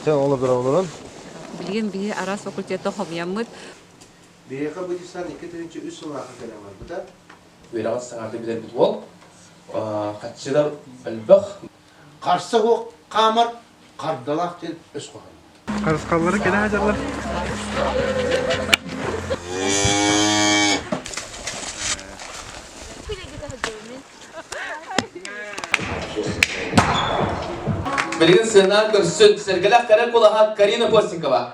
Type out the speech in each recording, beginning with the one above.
Sen ola biravolun. Bilgin bir aras fakulteti hobiyamıt. Biyaka bu disan 2-3 yıl vakit gelen var bu da. Biraz sağırdı bilen bir bol. Kaççılar albaq. Karşı o kamar kardalak den öz koyun. Karıskalları gene hajarlar. Bilgin sığınan görsün. Sergelak Karakulaha Karina Porsinkova.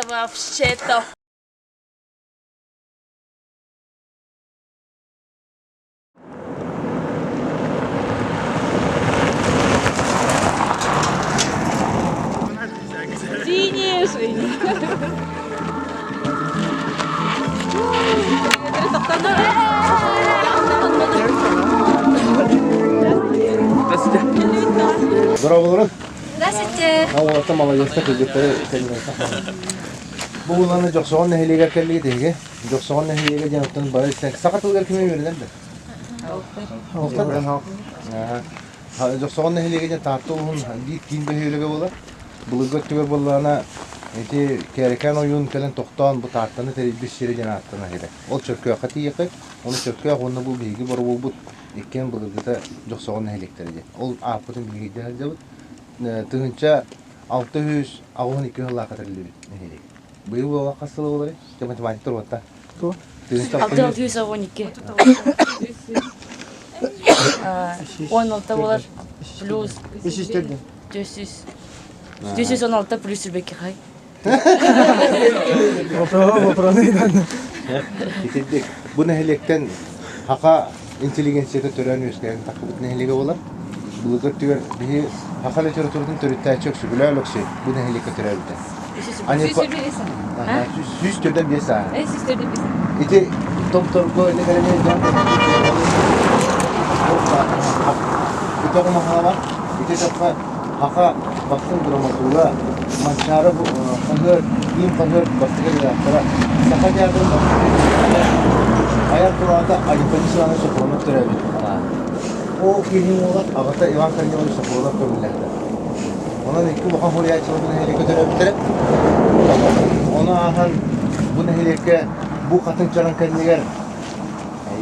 Вообще-то. Синие, Biravolun. Здравствуйте. Allah'ta malayesta kızlıkları kendine. Bu ulanı çok soğan nehliğe kelliği değil. Çok soğan nehliğe canıtın bari sen sakat ılgar kime verilen de. Olta ben halk. Çok soğan nehliğe can tartı olun bir kim behiyelege olar. Bulgar tüver bollarına eti kereken oyun falan toktan bu tartını bir şere canattına hele. O çöküyor katı yakıp onu çöküyor onu bu bilgi var bu ikken bulgarda çok soğan nehlikleri. Ol apıtın bilgi de Tığınca 600 ağın 2 yılla kadar nehlik. Bu ola kasılı olur. Matematik turbatta. Tığınca 600 aboniki. 16 dolar plus 200. 216 plus belki hay. Bu nehlikten haka inteligenciyete törenüyoruz. Takıbıt nehlige olar. Bulgar tüver bir haka literatürünün türütte çok sügüler lokşi. Bu nehlige türevde. Hani süs türden bir saha. Siz de bir. İti doktor böyle kalemi can. Bu topu mahala İti topu haka baksın dramaturga mançara bu kahır bin kahır bastığı da para sakat yardım ayak kulağında ayıplısı sana sokulmak türevi. O film olarak ağata Ivan Karniyonu sokulmak türevi. Ona iki bakan buraya açıldığını helikopter öptürüp ona ahan bu nehirke bu katın çaran kendiler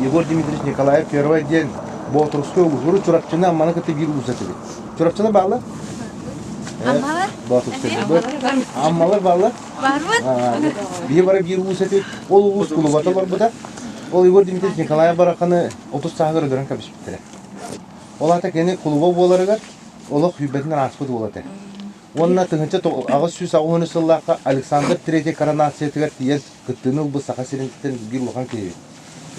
Yegor Dimitrich Nikolaev первый день bu oturuşta uzuru çorapçına amana katı bir uzatıldı. Çorapçına bağlı. Ammalar? Bu oturuşta. Ammalar bağlı. Var mı? Bir var bir uzatıldı. O ulus kulu var bu da. O Yegor Dimitrich Nikolaev barakanı 30 sahagır gören kapış bitti. Ola ta kendi kuluba bolarıgar. Ola hübbetinden aspıt oladı. Onunla tığınca ağız süs ağını sıllarka Alexander III Karanasiyetigar diyen kıttığını bu sağa silintikten bir lokan keyi.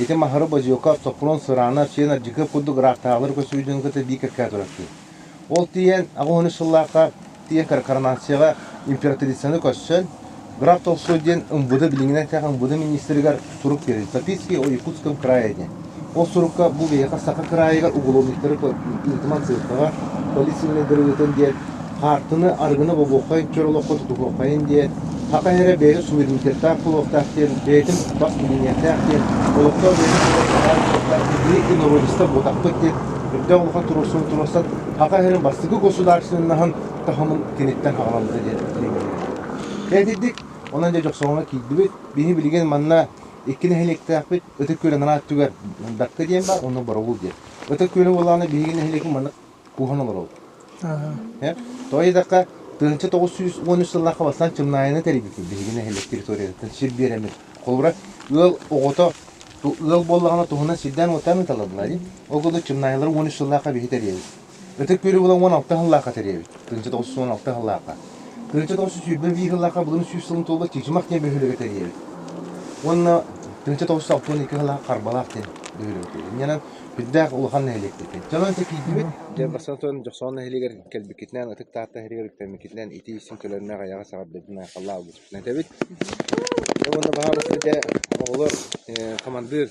Eti maharı bacı yoka sopron sırana şeyler jıkı kudu graftalar kösüydüğün kıtı bir kırkaya duraklı. Ol diyen ağını sıllarka diyen Karanasiyaga imperatrisanı kösün. Graft olsu diyen ımbıdı bilingine tekrar ımbıdı ministerigar suruk verir. Tapiski o Yakutskım kraya diyen. O surukka bu beyaka saka krayagar ugulovnikleri iltimat sığırtığa polisini dırıvıtın diyen kartını argını bu bokayın çörolokko tutu bokayın diye haka here beyli suverenitetten kuloktak diyen beytim bak biliniyetler diyen olokta beyli inorolista botaktık diyen bir de olukka turursan haka here bastıkı gosudarşınınahan tahamın tenitten hağlamıza diyen ne dedik ondan da çok sonra kildi beni bilgen manna ikkini helikte yapıp ötek köyle nana tüger dakika diyen var onu barovul diye ötek köyle olanı bilgini helikin manna kuhan olur oldu. Toy dakika tığınca 913 yılına kabasan çımnayını teribik bilgini helik teritoriyatın şir bir emir kolbura yol oğuta yol bollağına tohuna sidden otanı taladılar o kadar çımnayları 13 yılına kabihi teriyevik ötek köyle olan 16 yılına kateriyevik tığınca 916 yılına tığınca 921 yılına bulunun 100 yılın tolba çekişmek diye bir hüle teriyevik onunla tığınca 962 yılına karbalak diye bir hüle teriyevik yani Biddak uluhan nehlik dedi. Jalan tekiydi. Ya basatun jokson nehliger kelbikitlen atık tahta heriger temikitlen iti isim tölerine gayaga sababına Allah bu. Tebit. Onda bahar de olur komandir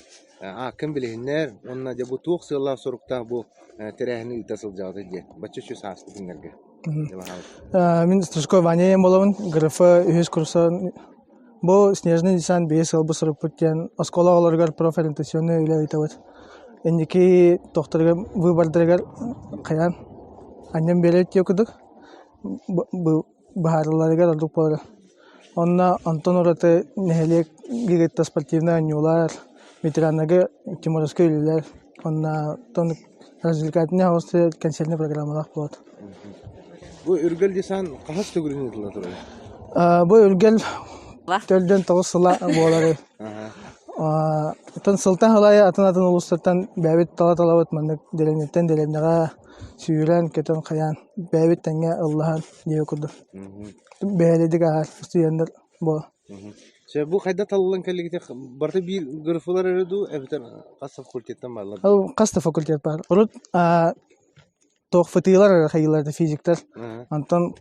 kim bilinler onna de bu tuğ sırlar sorukta bu terehni tasıl jadı diye. Başı şu saslı günlerge. Мен Стружко Ваня боламын, графа үйес курса. Бұл снежный десант бейес албы сұрып бүттен, оскола оларғар профориентационный үйлер етават. Эндеки тоқтырға выбардырғар қаян. Аннен берет екудық, бағарыларығар алдық болары. Онна Антон Ураты нехелек гигетта спортивный анюлар, ветераннағы Тимуровский үйлер, онна тон развлекательный хаусты концертный программалақ болады. Бұл үргел десен қағас төгірін етілі тұрады? Бұл үргел төлден тоғыз сыла болары. Тон сылтан халайы атын ұлыстыртан бәбет тала-талават мандық деленеттен деленеға сүйірен кетен қаян бәбет тәңе Аллахан дей өкірді. Бәледік ағар студенттер бұл. Бұл қайда талылан кәлігіте барды бір ғырфылар әріду әбітер қасы факультеттен барлар? Қасты факультет бар. Ұрыт тоқ фытыйлар қайыларды физиктер. Антон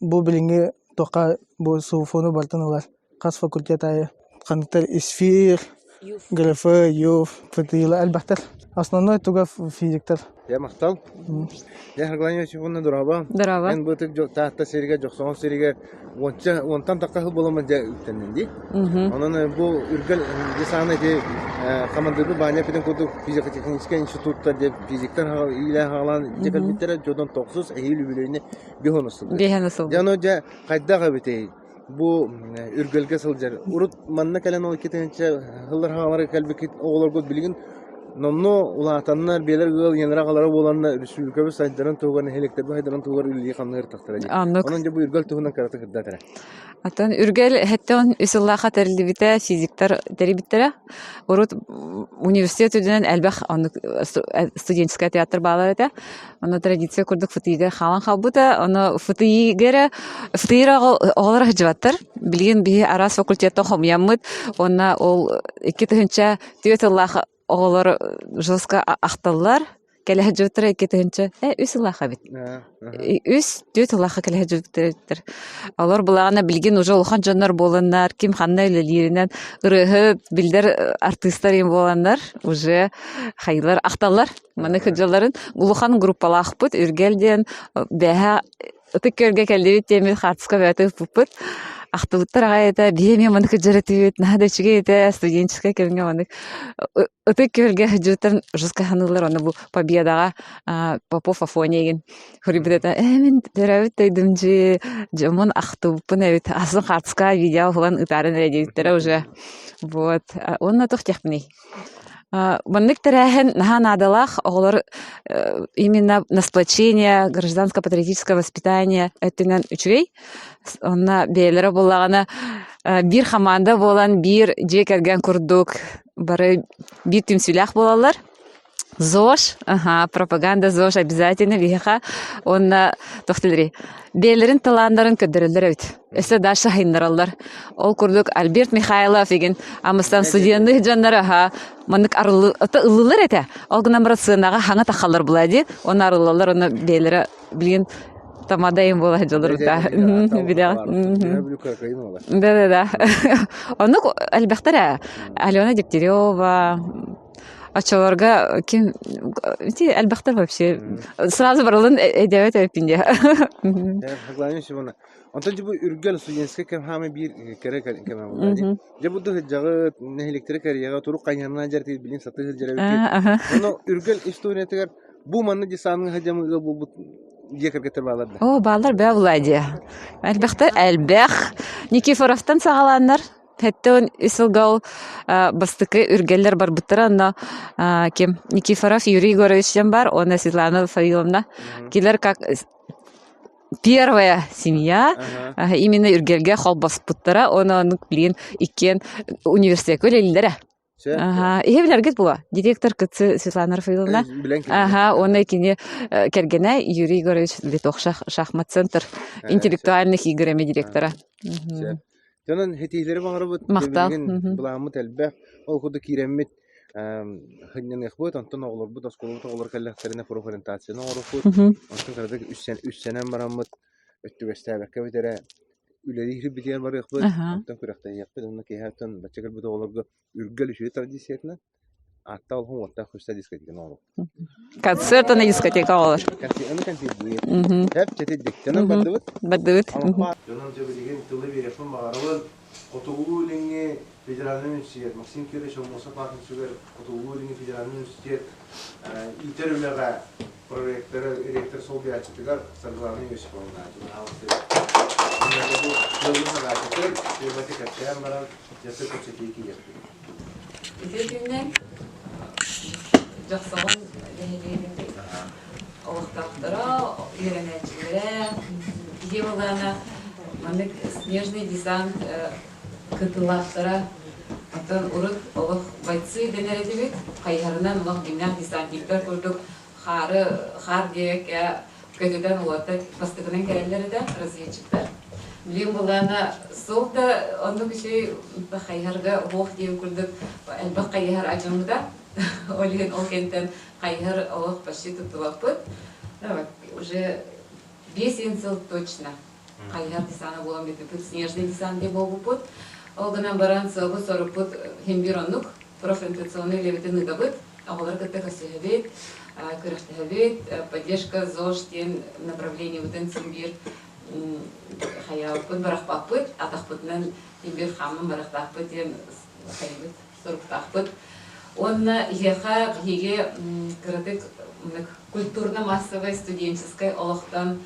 бұл білінге тоққа бұл суфону бартын олар. Қас факультет айы. Қанықтар эсфир, графы, юф, фытыйлар әлбәқтер. Основной туға физиктер. Я мақтал. Я харгланию сегодня дuraба. Дuraба. Мен бұтық тақта серіге, жоқсоғын серіге онтан таққа хыл боламын жа үттеннен дей. Онын бұл үргіл десаны де командырды бағына педен көді физико-технический институттар деп физиктер илі ғалан жекал біттері жодан тоқсыз әйіл үбілейіне бейхон ұсылды. Бейхен ұсылды. Яно жа қайдаға бітей. Бұл үргілге сылжар. Урут манна кәлен ол кетенше ғылдар ғалары кәлбекет оғылар көт білген Номно улатаннар белер гыл янра галара боланна республикабыз сайдарын туган электербе хайдарын тугар үлли ханныр тактыра. Онун жа бу үргөл тугунан карата кырдатара. Атын үргел хеттен үсүллаха терилибите физиктер терибиттере. Урут университет үдүнөн элбах студенческий театр баалар эте. Аны традиция курдук футыйга халан халбута, аны футыйга оголар хажбаттар. Билген би арас факультетте хомьяммыт, онна ол 2-нче түйөтүллаха оғылар жылысқа ақталылар, кәліғі жүттір әкетігінші, үс ұлаға бет. Үс дөт ұлаға кәліғі жүттір. Олар бұлағына білген ұжы ұлған жандар боландар, кем қанна өлелерінен ұрығы білдер артистар ем боландар, ұжы қайлар ақталылар. Маны күджаларын ұлған группалы ақпыт, үргелден бәға ұтық көрге кәлдебет темі қартысқа бәті ұппыт. Ақтыбыттар ағайда бейме маны күджаратыбет, нағада чүге еті студенческая келінге маны ұтық көрге жүттірін жүзқа қанылар, оны бұл победаға Попов Афонеген хүрібіт еті, мен дәрәуіт тайдым жи, жамын ақтыбыппын әуіт, асын қартысқа видео ғылан ұтарын әрәдеттері уже. Вот, оны тұқ текпіней. Маннык тәрәхен нахан адалах оғылар именно на сплочение гражданско-патриотическое воспитание өттінен үчірей. Онна бейлері болағына бір хаманда болан бір жекерген күрдік, бары бір түмсілях болалар. ЗОЖ, пропаганда ЗОЖ обязательно виха. Он тохтелри. Бейлерин таландарын көддөрөлөр өт. Эсе даша хайнараллар. Ол курдук Альберт Михайлов деген амыстан студенттик жаннары мандык ылылар эте. Ол гына мурат сынага хаңа тахаллар булади. Оны арылалар, оны бейлери билген тамадайым бола жолор да. Да. Оны Альбертара Алена Дегтярева Ачаларга ким әлбәхтер вообще сразу барылын эдебет өпинде. Я согласен с вами. Антон жибу үргел студентский кем хаме бир керек кем булды. Жибу да жагы электрик карьяга туру кайнана жарты билин саты жарабы. Оно үргел историятыгар бу манны дисанын хажамы бу жекер кетер балар. О, балдар бә булади. Әлбәхтер әлбәх Никифоровтан сагаланнар. Хәттән исылгал бастыкы үргәлләр бар буттырана кем Никифоров Юрий Егорович бар, он Светлана Фаиловна. Килер как первая семья, именно үргәлгә халбас буттыра, оны билен икән университет көлелләре. Евләргә була. Директор кытсы Светлана Фаиловна. Оны кине кергенә Юрий Егорович Литох шахмат центр интеллектуальных играми директора. Жанан хетилери багырбыт деген буламыт әлбә ол худы киреммит хыннан ихбот антон оглор бу тасколот оглор каллахтерине профориентацияны орыфут антон кырдык 3 сенен барамыт өттүбестәбәккә битере үләри хирип битер бар ихбот антон күрәктә япты аны кеһәтен бачагыл бу оглорга үргәл үче традициятны атта ол хуотта хуста дискотека нолу. Концерт на дискотека олар. Концерт хеп тетеддектенен бардыбыт. Бадыбыт. Жонан жөбө деген тылы берешон багарабын. Котугу линги федеральный университет Максим Кириллович Мусаф Ахмедсугер Котугу линги федеральный университет итерүлеге проекттері ректор сол биячытыгар Сарглавный Юсиповна. Итергеннен жақсалын дәнелегенде олықтақтыра, үйренәтшілері, ие болғаны мәмік снежный десант кытылақтыра, атын ұрыт олық байцы дәнеретебет, қайғарынан олық гимнан десантиктер көрдік, қар дек, көтеден олаты бастығынан кәрелері де, разведчиктер. Білем болғаны сол да, оны кіші қайғарға оқ дейін көрдік, әлбақ қайғар ажымда, олеген ол кенттен қайғар олық баши тұттылақ бұд. Уже 5 жыл точно қайғар десаны болам беті бұд, снежный десан де болу бұд. Олғынан баран сылғы соры бұд хембиронлық, профориентационный лебетін ұда бұд, ағылар күтті қасы ғабет, көріқті ғабет, поддержка ЗОЖ-тен направление бұдын сімбір Хаяпын барақпақпыт, атақпытынан ембер қамын барақтақпытен қайбыт, сұрықтақпыт. Онна еға еге кірдік культурно-массовый студенческий олықтан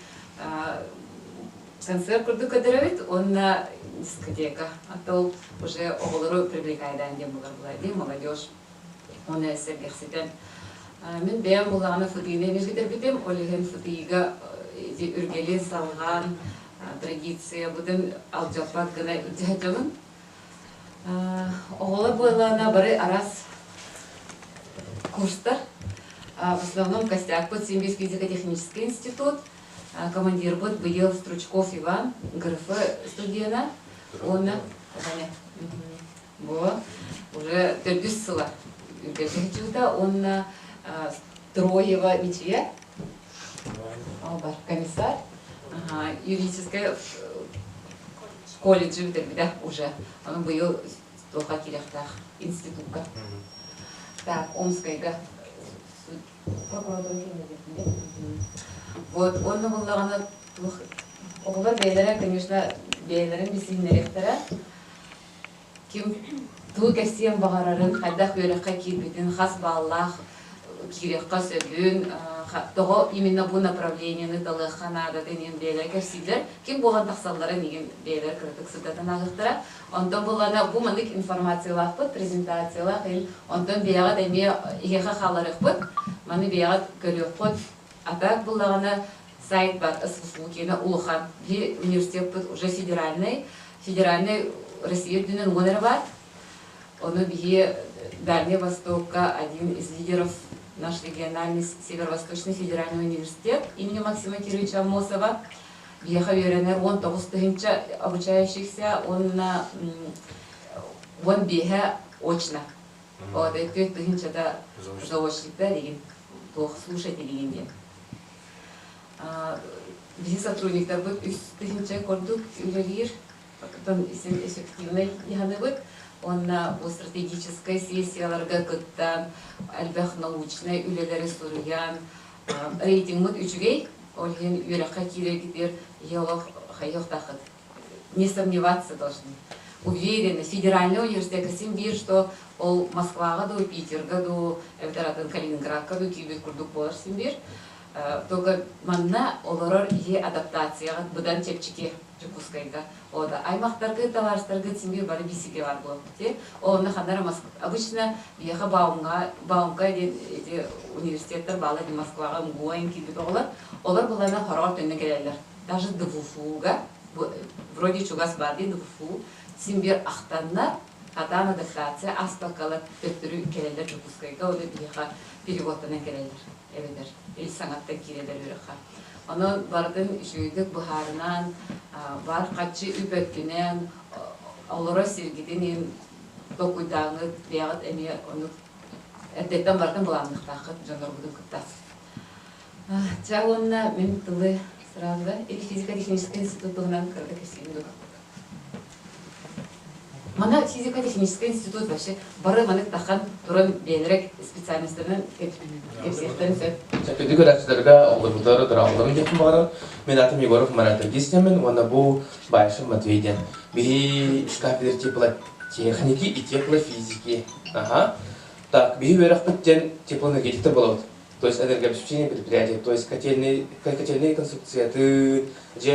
концерт күрді көдірәвет, онна дискотека. Атол уже оғылыру привлекайдан дем бұлар бұлайды, молодежь. Оны әсер берсетен. Мен бәйім бұлағына футыйны емешкетер бітем, олеген футыйға үргелі салған традиция бұдың алжапат ғана үдіғатымын. Оғылы бойлағына бары арас курстар. В основном костяк под Симбирский физико-технический институт. Командир бұд был Стручков Иван, ГРФ студена. Он уже 4 сыла үргелі он Троева Митвия. Албар, комиссар, юридическая колледж уже, он был только директор института. Так, Омская, вот, он был бейлерен, конечно, бейлерен бесин директора, кем только всем багарарын, когда хвелеха кипитин, хас баллах, кирекка сөбүн, того именно бу направлениені далыханада денен бейлер көрсүйлөр. Ким болгон таксаллары неген бейлер кырдык сыдатын агыктыра. Онтон болгона бу мындык информациялар бут, презентациялар, онтон бияга деме иеха халарык бут, маны бияга көрөк бут. Атак болгона сайт бар, СФУ-кені Улухан, би университет бут уже федеральный Россия дүнен оныр бар. Оны бие Дальний Востокка один из лидеров наш региональный Северо-Восточный федеральный университет имени Максима Кировича Амосова. Бияха веренер, он тогустыгынча обучающихся, он бега очно. Вот, и тыгынча да заочникта деген, плохо слушайте деген. Бизи сотрудниктар бут, тыгынча кордук, үлелер, потом эффективный яны бут. Он на стратегической сессияларга кыттан, әлбәқ научный үлелері сурыян, рейтингмыт үчігей, олген үйраққа керегідер, елох хайох тақыт. Не сомневаться должны. Уверены, федеральный университет симбир, что ол Москваға ду, Питерға ду, Эвдаратын Калининградқа ду, күйбет күрдік болар симбир. Только манна олорор е адаптацияға бұдан тепчеке Чекускайга. Ода аймақтарғы товарыстарғы симбир бары бисиге бар болды. Оны хандар обычно бияха баумға университеттер балы Москваға мгуайын күйбет олар. Олар бұлана хорор төнне келелер. Даже ДВФУ-га, вроде чугас барды ДВФУ, симбир ақтанна, атана адаптация, аспаққалы өттірі келелер Чекускайга, ода бияха переводтанан келелер. Эведер, ил саңаттан кирелер үріға. Оны бардың жүйдік бұхарынан, бар қатшы үбөттінен, олыра сергеден тоқуйдаңы бияғыт әме оны әттеттен бардың бұландықтақы жанар бұдың күттас. Чағылына мен тылы сразу, физико-технический институтығынан кірді кесейін Мана физико-технический институт вообще бары манык тахан туран бенерек специалисттерин кепсехтен сөп. Çekildi görekçilerge oğulları dırağlarını yapın bağırın. Men atım Yegorov Marat Ergiz'temin, ona bu Bayşım Matvey'den. Biri şkafiler tepla техники и теплофизики. Ага. Так, бери вверх подтен теплоэнергетика было. То есть энергообеспечение предприятия, то есть котельные конструкции, ты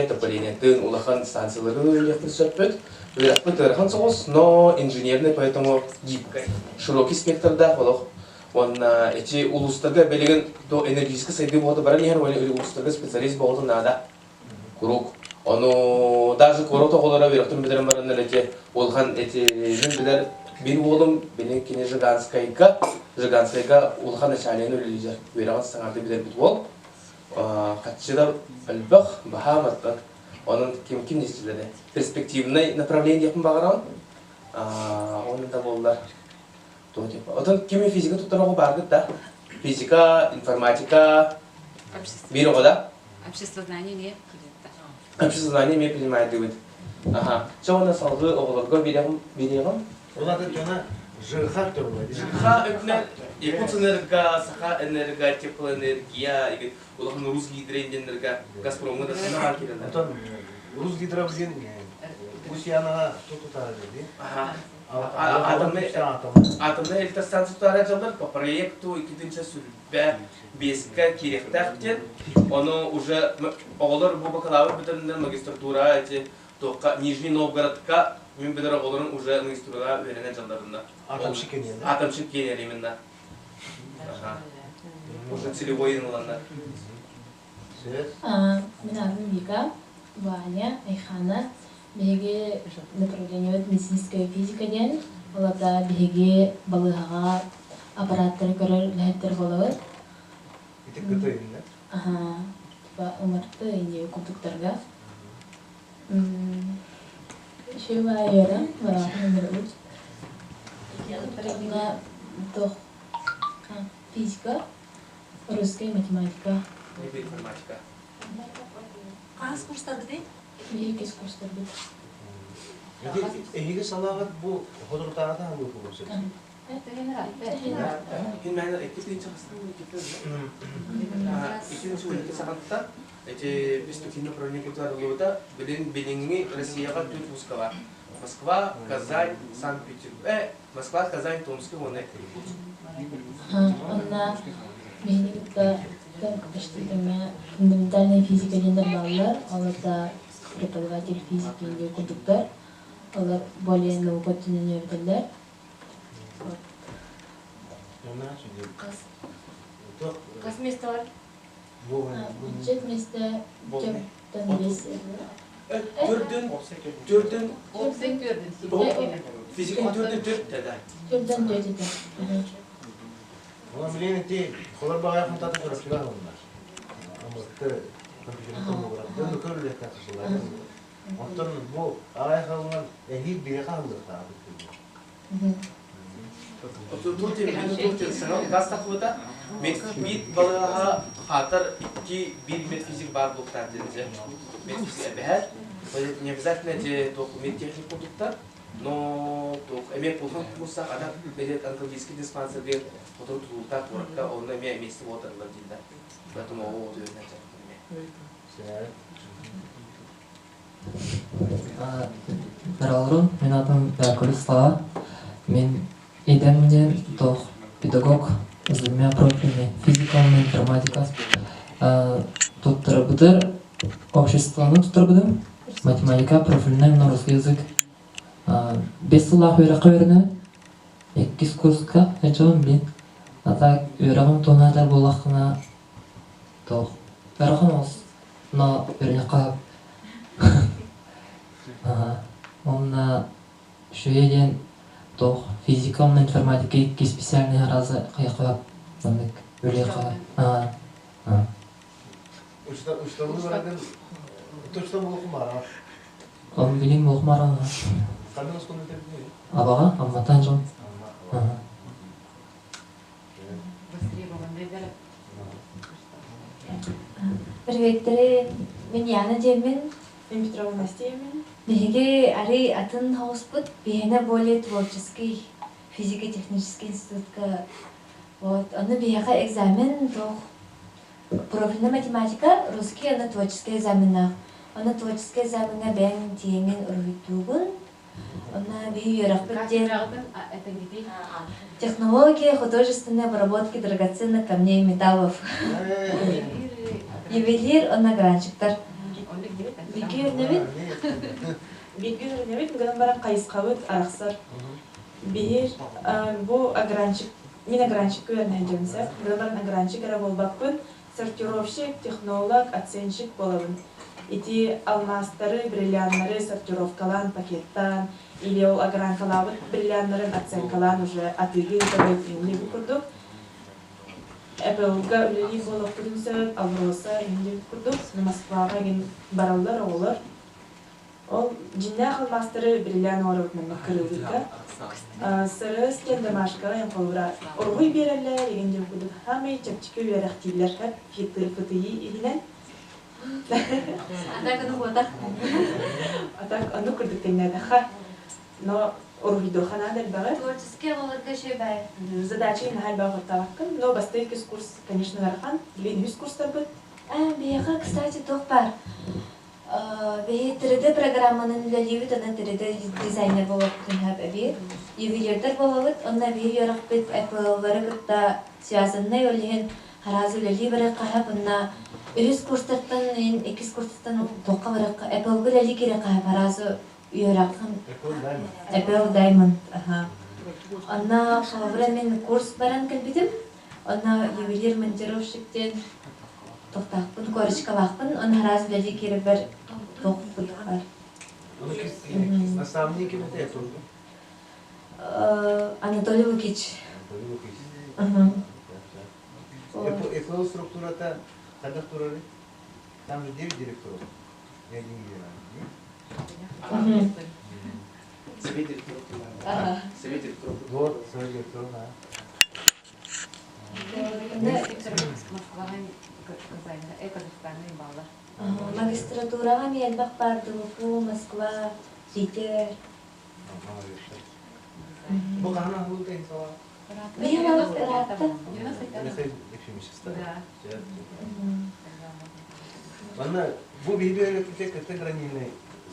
отопление, ты улахан станциялары не присутствует. Вверх подтен соус, но инженерный, поэтому гибкий. Широкий спектр да, полох. Он эти улустага белеген до энергетической среды было барани или улустага специалист было надо. Круг. Оно даже корота голора верхтун бедерем баранна лете улхан эти бедер бир болым бенен кине жиганскайга улхан начален үлелижер. Вераган саңарды бедер бит бол. Катчыда албах бахаматтан. Onun kim nestиледе. Перспективный направление yapın bağıran. Onun da bollar. Отон химия физика туттарого баргыт да. Физика, информатика. Бир ода. Общество знания не Общество знания не принимает дыбыт. Ага. Что у нас алгы оғылырға берегім? Олады жона жырға тұрмайды. Жырға өпінен якут энерго, саха энерго, теплоэнергия, олағын русский гидроэнергия, Газпромы да сына бар келеді. Отон рус гидробген Русиянаға тұтары деді. Атомны электростанция тұтары жалдар по проекту 2-ші сүрбә бескі керектәқтен. Оны уже оғылыр бұл бакалавр бітірінден магистратура, Нижний Новгородқа мен бедер оғылырын уже магистратура веренен жалдарында. Атомшық кенелі. Атомшық кенелі именно. Уже целевой еныландар. Мен атым Вика, Ваня, Айхана. Беге направление медицинская физика ден. Оларда беге балыға аппараттар көрер ләһеттер болабыз. Итек көтө инде. Ага. Ба умарты инде кубтуктарга. Шева айра, бара номер 3. На тох физика, русская математика. Информатика. Қағыз курстар бітей? Беге курстар бит. Эйге салағат бұл ходыртағада hangi kursu? Хин мәнер экипин чағыстан экипин. Икинчи 12 сағатта эти перспективные направления которые билинги Россияға 4 вузка бар. Москва, Казань, Санкт-Петербург, Москва, Казань, Томск, оны. Онна бейнигітті іштетіңе фундаментальная физика дендер балылар, оларда преподаватель физики инде курдуктар, олар более наукотунен өбділер. Қас месті бар? Бюджет месте жөптен бесі. Төрден физикин төрден да. Жөптен дөдеді. Ona bilen ki, kolay bağ yakın tatlı görüşler onlar. Ama kompüteri tomograf, dönü körle katışırlar. Ondan bu ayakkabılar ehil bir kaldır tabii. Тут газ тақуыда бит балаға қатыр 2-1 медфизик бар бұлықтар деді. Медфизик әбәр. Не обязательно медтехник продуктар, но эмек болған курсақ адам берет онкологический диспансер бер отыру тұлықтар тұраққа оны месті отырылар дейді. Поэтому ол өтуіне Merhaba, benim adım Berkul Slava. Ben İdem'den pedagog, uzmanlığı profili fizika ve informatika tutturabilir. Обществоны tutturabilirim. Matematika profilinden na rusский язык. 5 yıllık öğrenci öğreni. 2 kurska geçiyorum ben. Hatta öğrenim tonadar bulakına öğrenim olsun. Na öğrenci kalıp. Он шуеден тох физика мен информатика икки специальный разы кыякап мындык өле калат. Uçlarını bırakın, uçtan bu okum var. Он билим окумара. Kalbiniz konu tepki. Абага амматан жон. Привет, мен Яна Демин. Мен Петрова Настя Емин. Беге ари атын хауспут, бегена более творческий, физико-технический институтка. Вот, он бега экзамен, то профильная математика, русский, она творческий экзамен. Она творческий экзамен, бен тиенген урвитугун. Она бега технология художественной обработки драгоценных камней и металлов. Ювелир, он огранчиктар. Беги урневит? Беги урневит, гынан баран кайыскабыт, араксар. Бир, бу огранчик, мен огранчик көрнен жемсеп, гынан баран огранчик ара болбакпын, сортировщик, технолог, оценщик болабын. Ити алмастары, бриллианттары сортировкалан, пакеттан, или ол огранкалабыт, бриллианттарын оценкалан уже атыгы табайтынли букурдук. Эпелга үлели болуп күрүнсөт, Алроса инди курдук, Москвага ген баралдар олар. Ол жиннах алмастары бриллиан орып мен кырылдыка. Сыры скен домашка ен колбра. Оргуй берелер, ген жеп курдук. Хамы чепчике берактилер хат, фитыи игинен. Атак аны бота. Атак аны курдук теннедаха. Но оргидо ханадер багы. Творческий оларга шебай. Задачи на хальба готовакын, но бастайкис курс, конечно, гархан, блин, 100 курстар бит. Бега, кстати, тох бар. Беги 3D программанын леливит, она 3D дизайнер болуп күнһәп әби. Ювелирдер болуп, онна беги ярак бит Apple-лары гытта связанный олеген харазы лели бары кахап, онна 100 курстартан, 2 курстартан тоққа бары Apple-га лели кире кахап харазы юракын. Apple Diamond. Онна шавра мен курс баран килбитим. Онна ювелир монтировщиктен тоқтақпын, корочкалақпын, оны раз лели кире бір тоқпын бар. Наставник ким это был? Анатолий Лукич. Эфлоу структура-то когда турали? Там же 9 директоров. Я не видел. Совет директоров. Совет директоров. Вот, совет директоров, да. Магистратурага мелбак барды, Уфу, Москва, Питер. Bu kahana hulda insan. Бия балык Ратта. Bana bu videoya tek granilne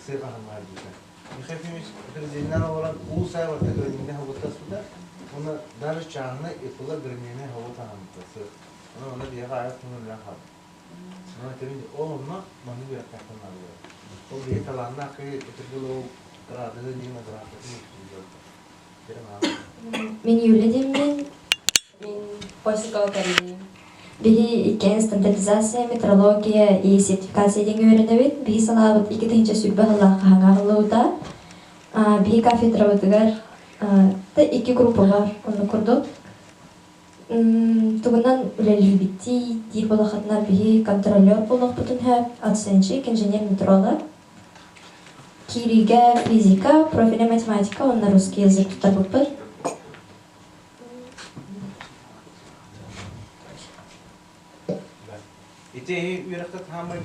sığ hanlar diyor. Yıkaymış granilden olan ulu sayı var granilne havada suda. Ona dar çağına ipla granilne havada hamdası. Ona bir yere bunu lahar. Ona tabii o olma bana bir yakın alıyor. O bir talanla ki etkili o kararda değil mi kararda değil mi? Мен Юлия мен Польского Карелии. биги кен стандартизация, метрология и сертификация деген үйренебит. Биги салабыт 2-нче сүрбе хылла хаңагылыуда. Биги кафедра бытыгар та 2 группа бар. Оны курдук. Тугунан үлелүү битти, дир балахатнар биги контролер болук бутун хэп, оценщик, инженер, метролог. Кирига физика, профильная математика, он на русский язык тутар бупыр. İte üyerekte tamamen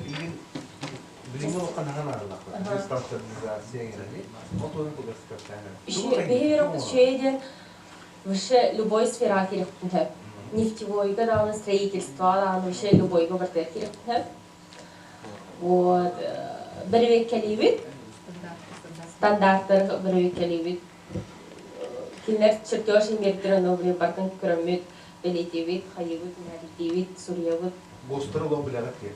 bilgin olkan hana alaklı. Standartizasyon yani. Oto'nun kulası kaptanı. Беги шейден вообще любой сфера керектен. Нефтевойга да, строительство да, вообще любой гобертер керектен. Вот бервек келибит. Стандарттар бервек келибит. Кинер чертеж имертер новый бартын көрөмөт, белетебит, хайыбыт, наритебит, сурьябыт. Bostara olan bilarak ki.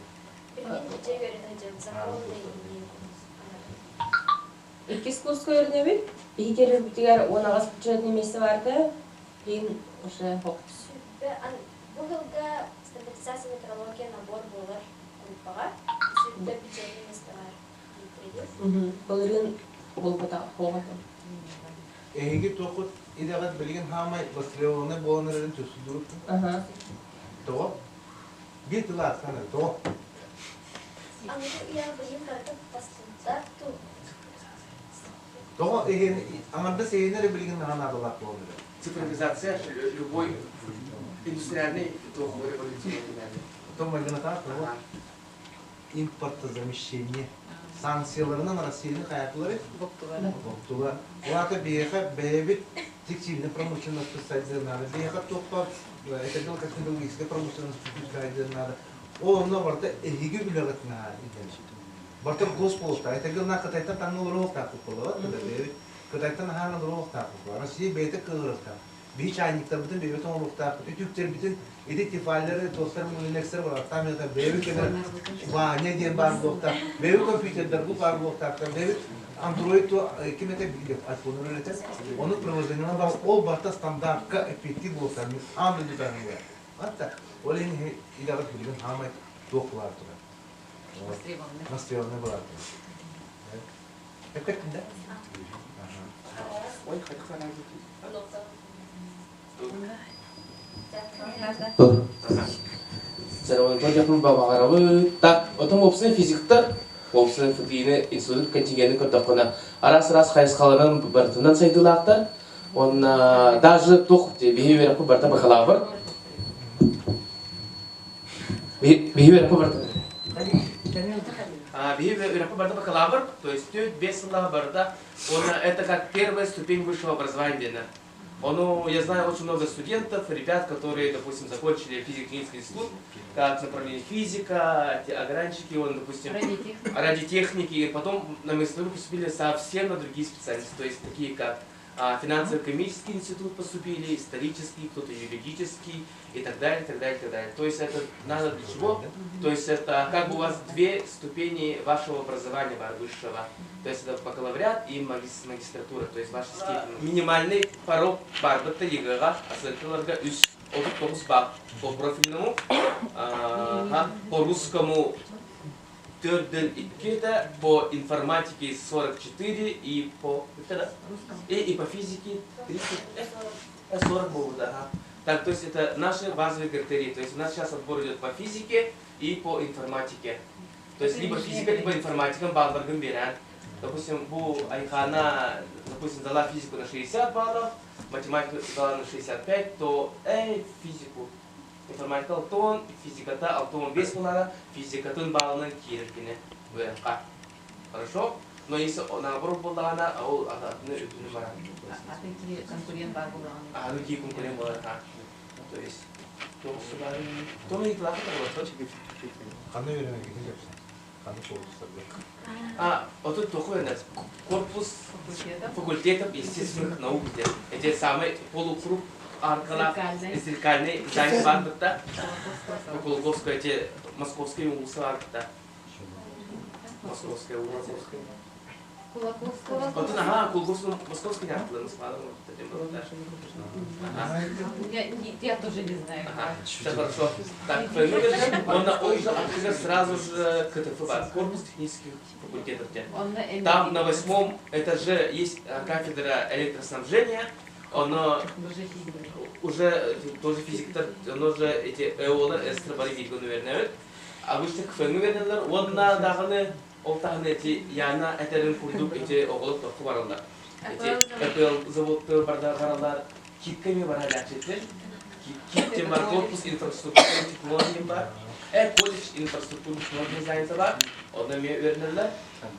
Иккис курс көрүнөбүт. Бигер бүтүгөр 10-га бюджет немеси барды. Кийин уже хок. Бу жылда стандартизация, метрология, набор болар группага. Сүрдө бюджет немеси бар. Булырын болбота хогото. Ege tokut idegat bilgin hamay basleone boğanların tüsü durup. Doğru. Bir tılar sana doğru. Я блин, как-то постандарту. Doğru ege amanda seyenleri bilgin hana dalak boğanır. Цифровизация любой индустриальный революционный. Потом война так, импортозамещение. санкцияларынан Россияны каятылары боктуга. Улата беха бебит текстильный промышленность кстати надо. Беха топа это дело как технологическая промышленность кстати надо. Оны барда эһиге үләгәтнә идән. Барда госполта, это гел на кытайта таңны урок тапып булат, да. Кытайта ханы урок тапып. Россия бейте кырыкта. Bir çaynikler bütün bir bütün olukta, Türkler bütün edik tifalleri, dostlarım ünlekser var. Tam ya da büyük kadar var ne diye var olukta. Büyük kompüterler bu var olukta. Büyük Android to kimete biliyor. iPhone üreten. Onun projelerine bak, o barda standartka efektif olsa, Android üreten. Hatta olin idare biliyor, ama doklar tutar. Nasıl var? Efektinde. Oy, kaç Здорово, Тоджахну Бабагаравы. Так, отом опсын физикта, опсын футболны институт контингенты көтөккөнө. Арас-арас хайскалардан бартынан сайдылактар. Он даже тох беги берип барта бакалавр. Беги берип барта. Беги берип барта бакалавр, то есть 5 лет барта. Он это как первая ступень высшего образования. Я знаю очень много студентов, ребят, которые, допустим, закончили физико-химический институт, как направление физика, огранчики, допустим, радиотехники, и потом на МСВ поступили совсем на другие специальности, то есть такие как финансово-экономический институт поступили, исторический, кто-то юридический и так далее, так далее, так далее. То есть это надо для чего? То есть это как бы у вас две ступени вашего образования высшего. То есть это бакалавриат и магистратура, то есть ваша степень. Минимальный порог барбата егага, асылкаларга 39 балл по профильному, по русскому 4, по информатике 44 и по физике 30, 40 было, да. Так, то есть это наши базовые критерии. То есть у нас сейчас отбор идет по физике и по информатике. То есть либо физика, либо информатика, балбаргам берем. Допустим, Айхана, допустим, дала физику на 60 баллов, математику дала на 65, то физику. Информатика алтон, физика-то алтон без надо, физика-то баллы киркине. Хорошо? Но если наоборот была она, она не бара. Какие конкурент бар была? Какие конкурент была? То есть, то не плохо было, точно. Вот тут такой у нас корпус факультетов естественных наук. Эти самые полукруг аркалов, зеркальные, здания барбата, Кулаковская, эти московские улицы барбата. Московская улица. Вот она, Кулаковская, московская не была, Я тоже не знаю. Все хорошо. Так, он уже открыл сразу же КТФ, корпус технических факультетов. Там на 8 этаже есть кафедра электроснабжения. Оно уже тоже физика, оно же эти эолы, эстробари видго, наверное. А вы что, наверное, вот на даханы, олтахны эти яна, это рынкурдук, эти оголок току баралдар. Эти Apple заводты баралдар, китками баралдар четлер. Киттем бар, корпус инфраструктуры технологии бар. Колледж инфраструктуры технологии занята бар. Одна наверное.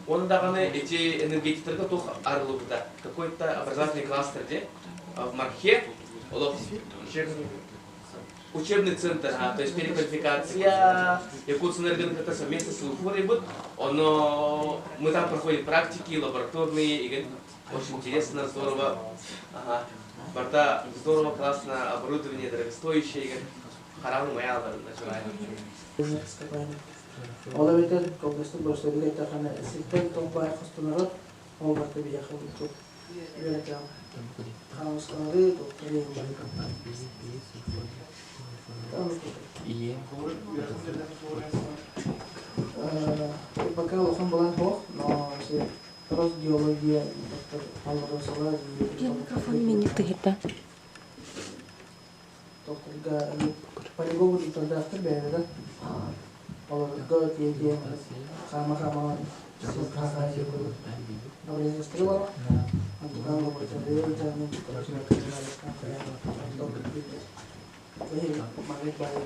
Он даханы эти энергетиктерга тох арлубда. Какой-то образовательный кластер, где? В Мархе, учебный центр, то есть переквалификация, Якутсэнерго совместно с Луфурой будет, мы там проходим практики, лабораторные, очень интересно, здорово, борта здорово, классно, оборудование дорогостоящее, хараму моя начинаем. Ола бетер колдосту башларга тахана ситтен томбай хостунарат ол барта бияхыл туп беретам. Хаускары доктори пока лохан балан хох, но се трос геология доктор Алросала микрофон меня тыгыта. Докторга полигон доктор доктор беда. Оларга тиеге хама сихага жибу. Норин стрела. Антуган лаборатория жаны доктор Магнит байы.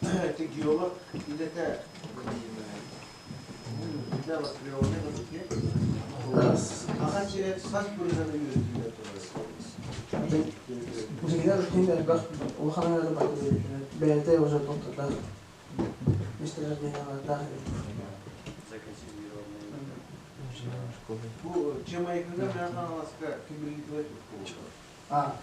Это геолог или это да, воспринимание ага, через сас буржаны юридически. Музыкалар şimdi bak o kanalda bak BRT уже тут да. Месторождение да. Bu Cemaika'da ben anlaska kimlikle А,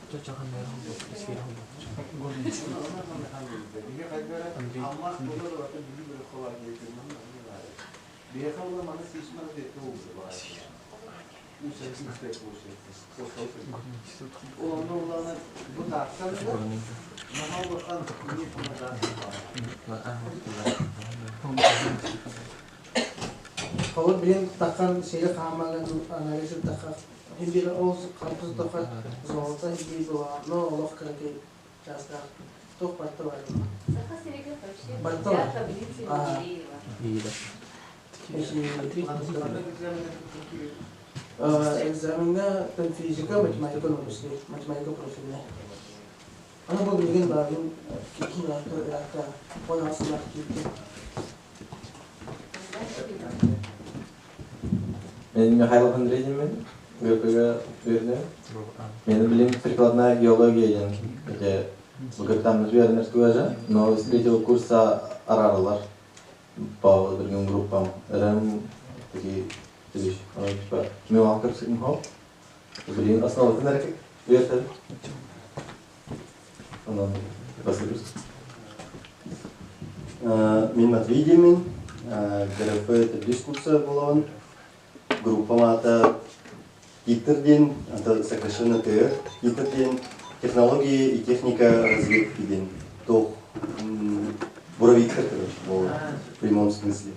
kalau bilang takkan sila kamalan analisis takkan hindi ka o kampus takkan zolta hindi bawa no Allah kerja jasa tuh parto ada parto examina dan fisika matematika nulis matematika profilnya ana bu bilgin bagin kiki atau data ona asla kiki Мен Михайлов Андрей деймін, ГПГ берді. Менің білім прикладная геология деген. Бұғыртамыз бердім әртуажа, но с третьего курса арарылар по другим группам. РМ, такие, типа, меланкар сыкым хау. Блин, основы нәрекек берді. Онан, басырыз. Мен Матвей деймін, ГРФ это дискурсия болуын. Группамата ИТР-ден, это сокращенно ТР, ИТР-ден, технологии и техника разведки ден. То буровиктер, короче, в прямом смысле.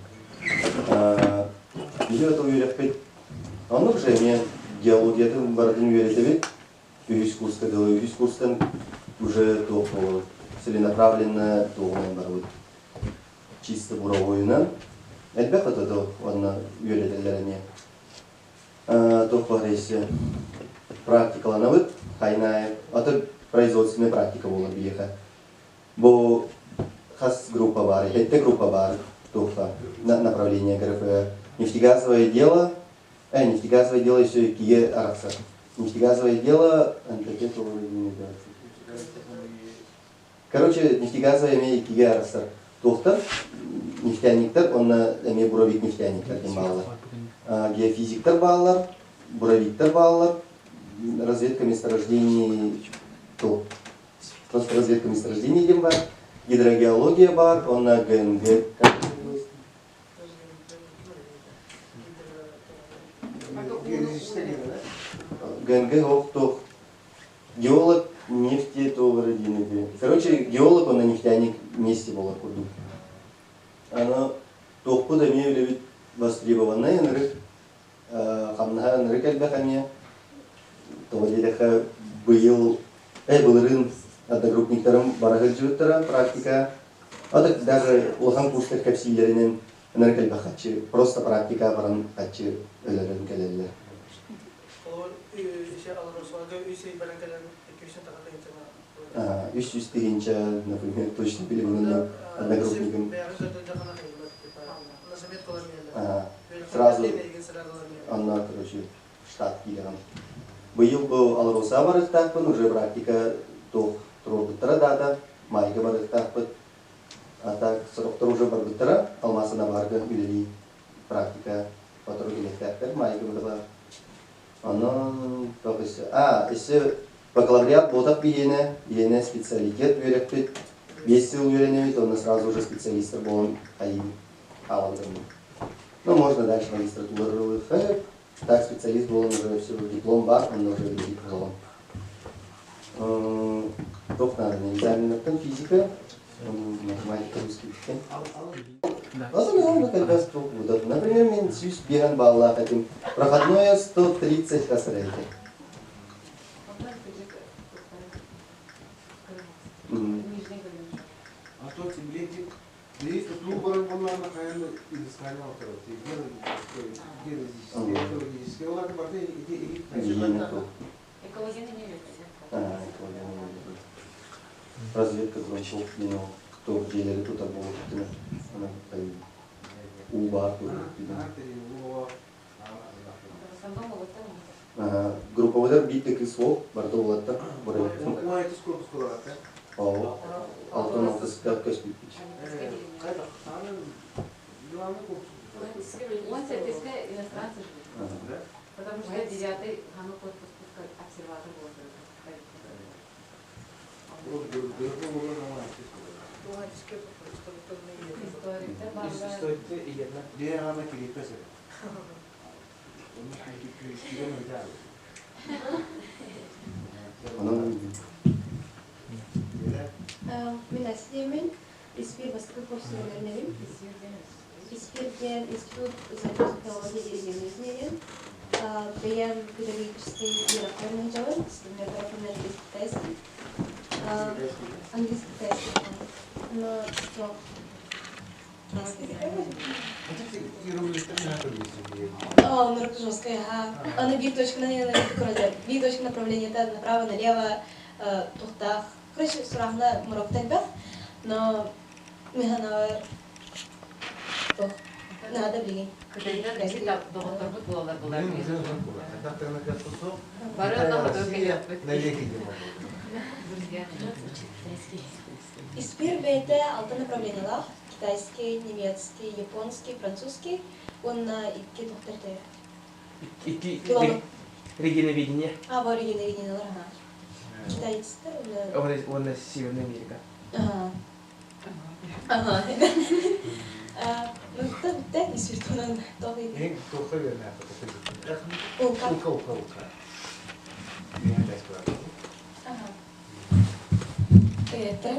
Видео это уверяет, он уже мне геология, это бородин уверяет, весь курс, когда весь курс там уже то целенаправленно, то он чисто буровойно. Это это он уверяет для меня. Только агрессия. Практика лановит, хайная. Это производственная практика была биеха. Бо хас группа бары, это группа бары, только направление ГРФ. Нефтегазовое дело, нефтегазовое дело еще и кие аракса. Нефтегазовое дело, короче, нефтегазовое имеет кие аракса. Только нефтяниктер, он имеет буровик нефтяниктер, немало. Геофизиктер баллар, буровиктер баллар, разведка месторождений, то просто разведка месторождений идем бар, гидрогеология бар, он на ГНГ. ГНГ, то геолог нефти, то выродины. Короче, геолог, он на нефтяник вместе был куду. Оно то куда имею востребованные нрык, хамнаха нрык альбахамия, то владелеха был рын одногруппниктером барахаджуттера практика, а так даже улхан курстер капсилеринен нрык альбахачи, просто практика баран хачи өлерин келелер. Үш тегенче, например, точно переводно одногруппником. Сразу она, короче, штат килером. Был Алроса барыхтахпын, уже практика то трогыттыра дата, майга барыхтахпын. А так, сроктар уже баргыттыра, алмасына барга үлели практика патрогелектахпын, майга была. Она, как если бакалавриат ботак биене специалитет вереппит, 5 сил вереневит, он сразу уже специалистр был хаим аландырный. Ну, можно дальше магистратуру РЛХ, так специалист был, он уже все, диплом бар, он уже велик был. Только надо экзамен физика, математика, русский. Например, мен сюз биран балла хотим. Проходное 130 кастрейки. А то тебе есть клубы банана, наверное, изыскания геологические, экологические, ладно, и Экология не разведка грунтов, кто делали тут работу, убар групповыдар битте кисло, бартовлаттар, бурайттым. Алтын алтыс кәпкәс битпич. Потому что 9-й Гану подпуск обсерватор был. Мен Асиемин, Испир Восток Курсуэлерневин, Испирден Институт изобретательной технологии и инженерии, БМ педагогический директор менеджер, английский китайский, английский китайский, но что? Ну, жесткая, она бит точка на бит точка направления направо, налево, тухтах. Короче, сурахна мурактан бах, но механавар то надо блин. Когда газета доктор была. Испир бейте алты направления лах: китайский, немецкий, японский, французский. Он на икки тухтарте. Икки регионоведение. Бар регионоведение ларна. Китайский или? Он на Северная Америка. Ага. Ну, так не свертуна, то и. Eng to'g'ri yo'naldi. Ulqa.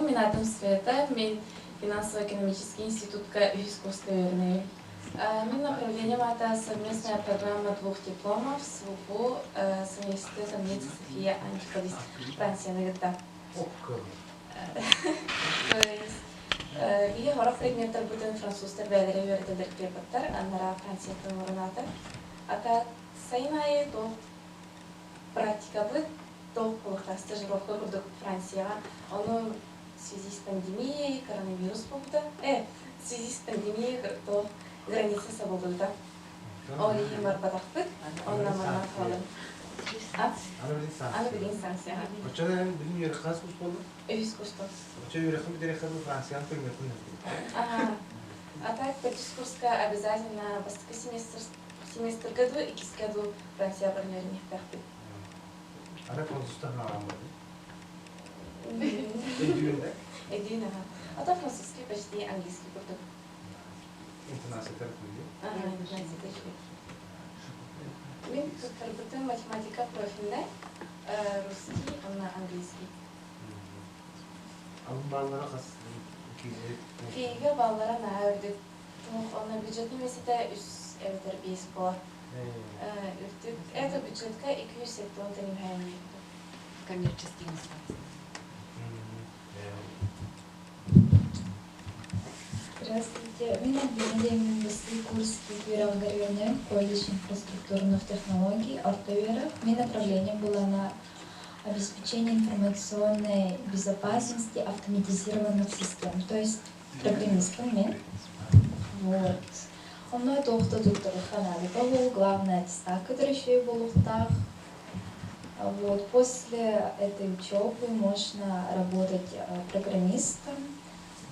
Мен Атом Света, мен финансово-экономический институт Висковской. Мен направлением это совместная программа 2 дипломов с ВУПУ с университетом НИЦ София Антиполис Франция Нагата. То есть я хоров предметов будем французский бедры вердер преподтар, а на Франция проморната. А как сайнае то практика будет то полта стажировка в Франции. Оно в связи с пандемией, коронавирус попута. В связи с пандемией то граница свободы. Он и марбатахпыт, он нам анахвален. Ana bilin sansiya. Ochana bilin yurxas bo'ldi. Искусство. Ocha yurxim derexat Fransiyani bilmayman. А так по дискурска обязательно бастыка семестр году и кис году Франция примерно в пяхты. Ana fransuzdan ham bo'ldi. Эдина. А так французский почти английский куртук. International Интернет. Мен тут работаю математика профильная, русский, он на английский. Баллары қас Кейге баллары на өрдік. Он бюджетный месяце үс эвдер бейс бола. Это бюджетка 200 тонн не хайми. Коммерческий институт. Здравствуйте. Меня объявили курс Кирилл колледж инфраструктурных технологий, Артуера. Мое направление было на обеспечение информационной безопасности автоматизированных систем, то есть программистом. Вот. Он мной доктор Ханави, главный аттестат, который еще и был в Вот. После этой учебы можно работать программистом,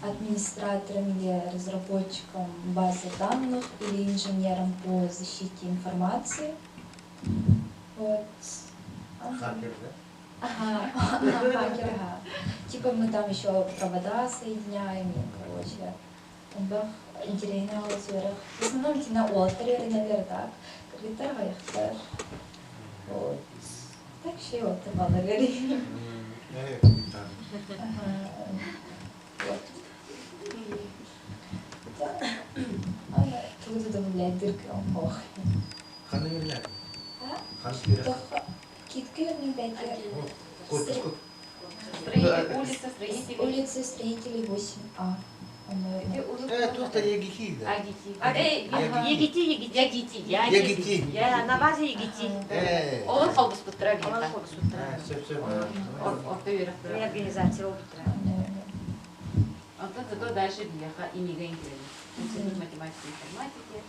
администратором или разработчиком базы данных или инженером по защите информации. Вот. Хакер, да? Ага, хакер, ага. Типа мы там еще провода соединяем, и, короче, там был интересный аудитория. В основном эти на олтере, наверное, так. Когда я вот. Так еще вот это было говорить. Вот. Тут добавляет дырки, он плохо. Ханымилер. А? Китка не дайте. Улица Строителей 8А. Тут Ягити, да? Ягити. Я на базе Ягити. Он холбус подтравил. Все. Организация опыта. Антон зато дальше бияха и мига интеллект. Институт математики и информатики.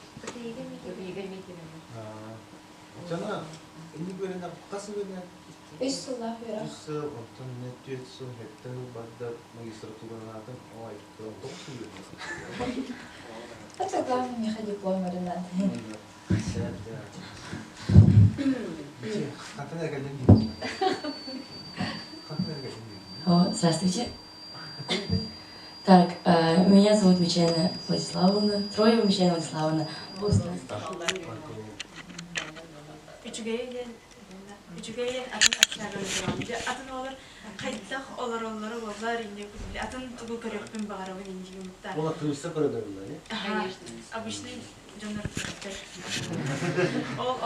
Ига метеледи. Жана эми көрүнө касы көрүнө. 3 сыллах үйрах. Үсө онтон нетүет су хеттен бадда магистратуранатын ой тоқсын көрүнө. Это главное, мне ходить диплом Ренат. Здравствуйте. Так, меня зовут Мичайна Владиславовна, Троева Мичайна Владиславовна. Üçügeyen atın akşarları atın olur kayıttak olları bollar indi atın tuğul körüktün bağırabın indi yumurtlar. Ola turistler көрөдөрүлөр, э? Ага. Обычный жондар көрөттөр. Ол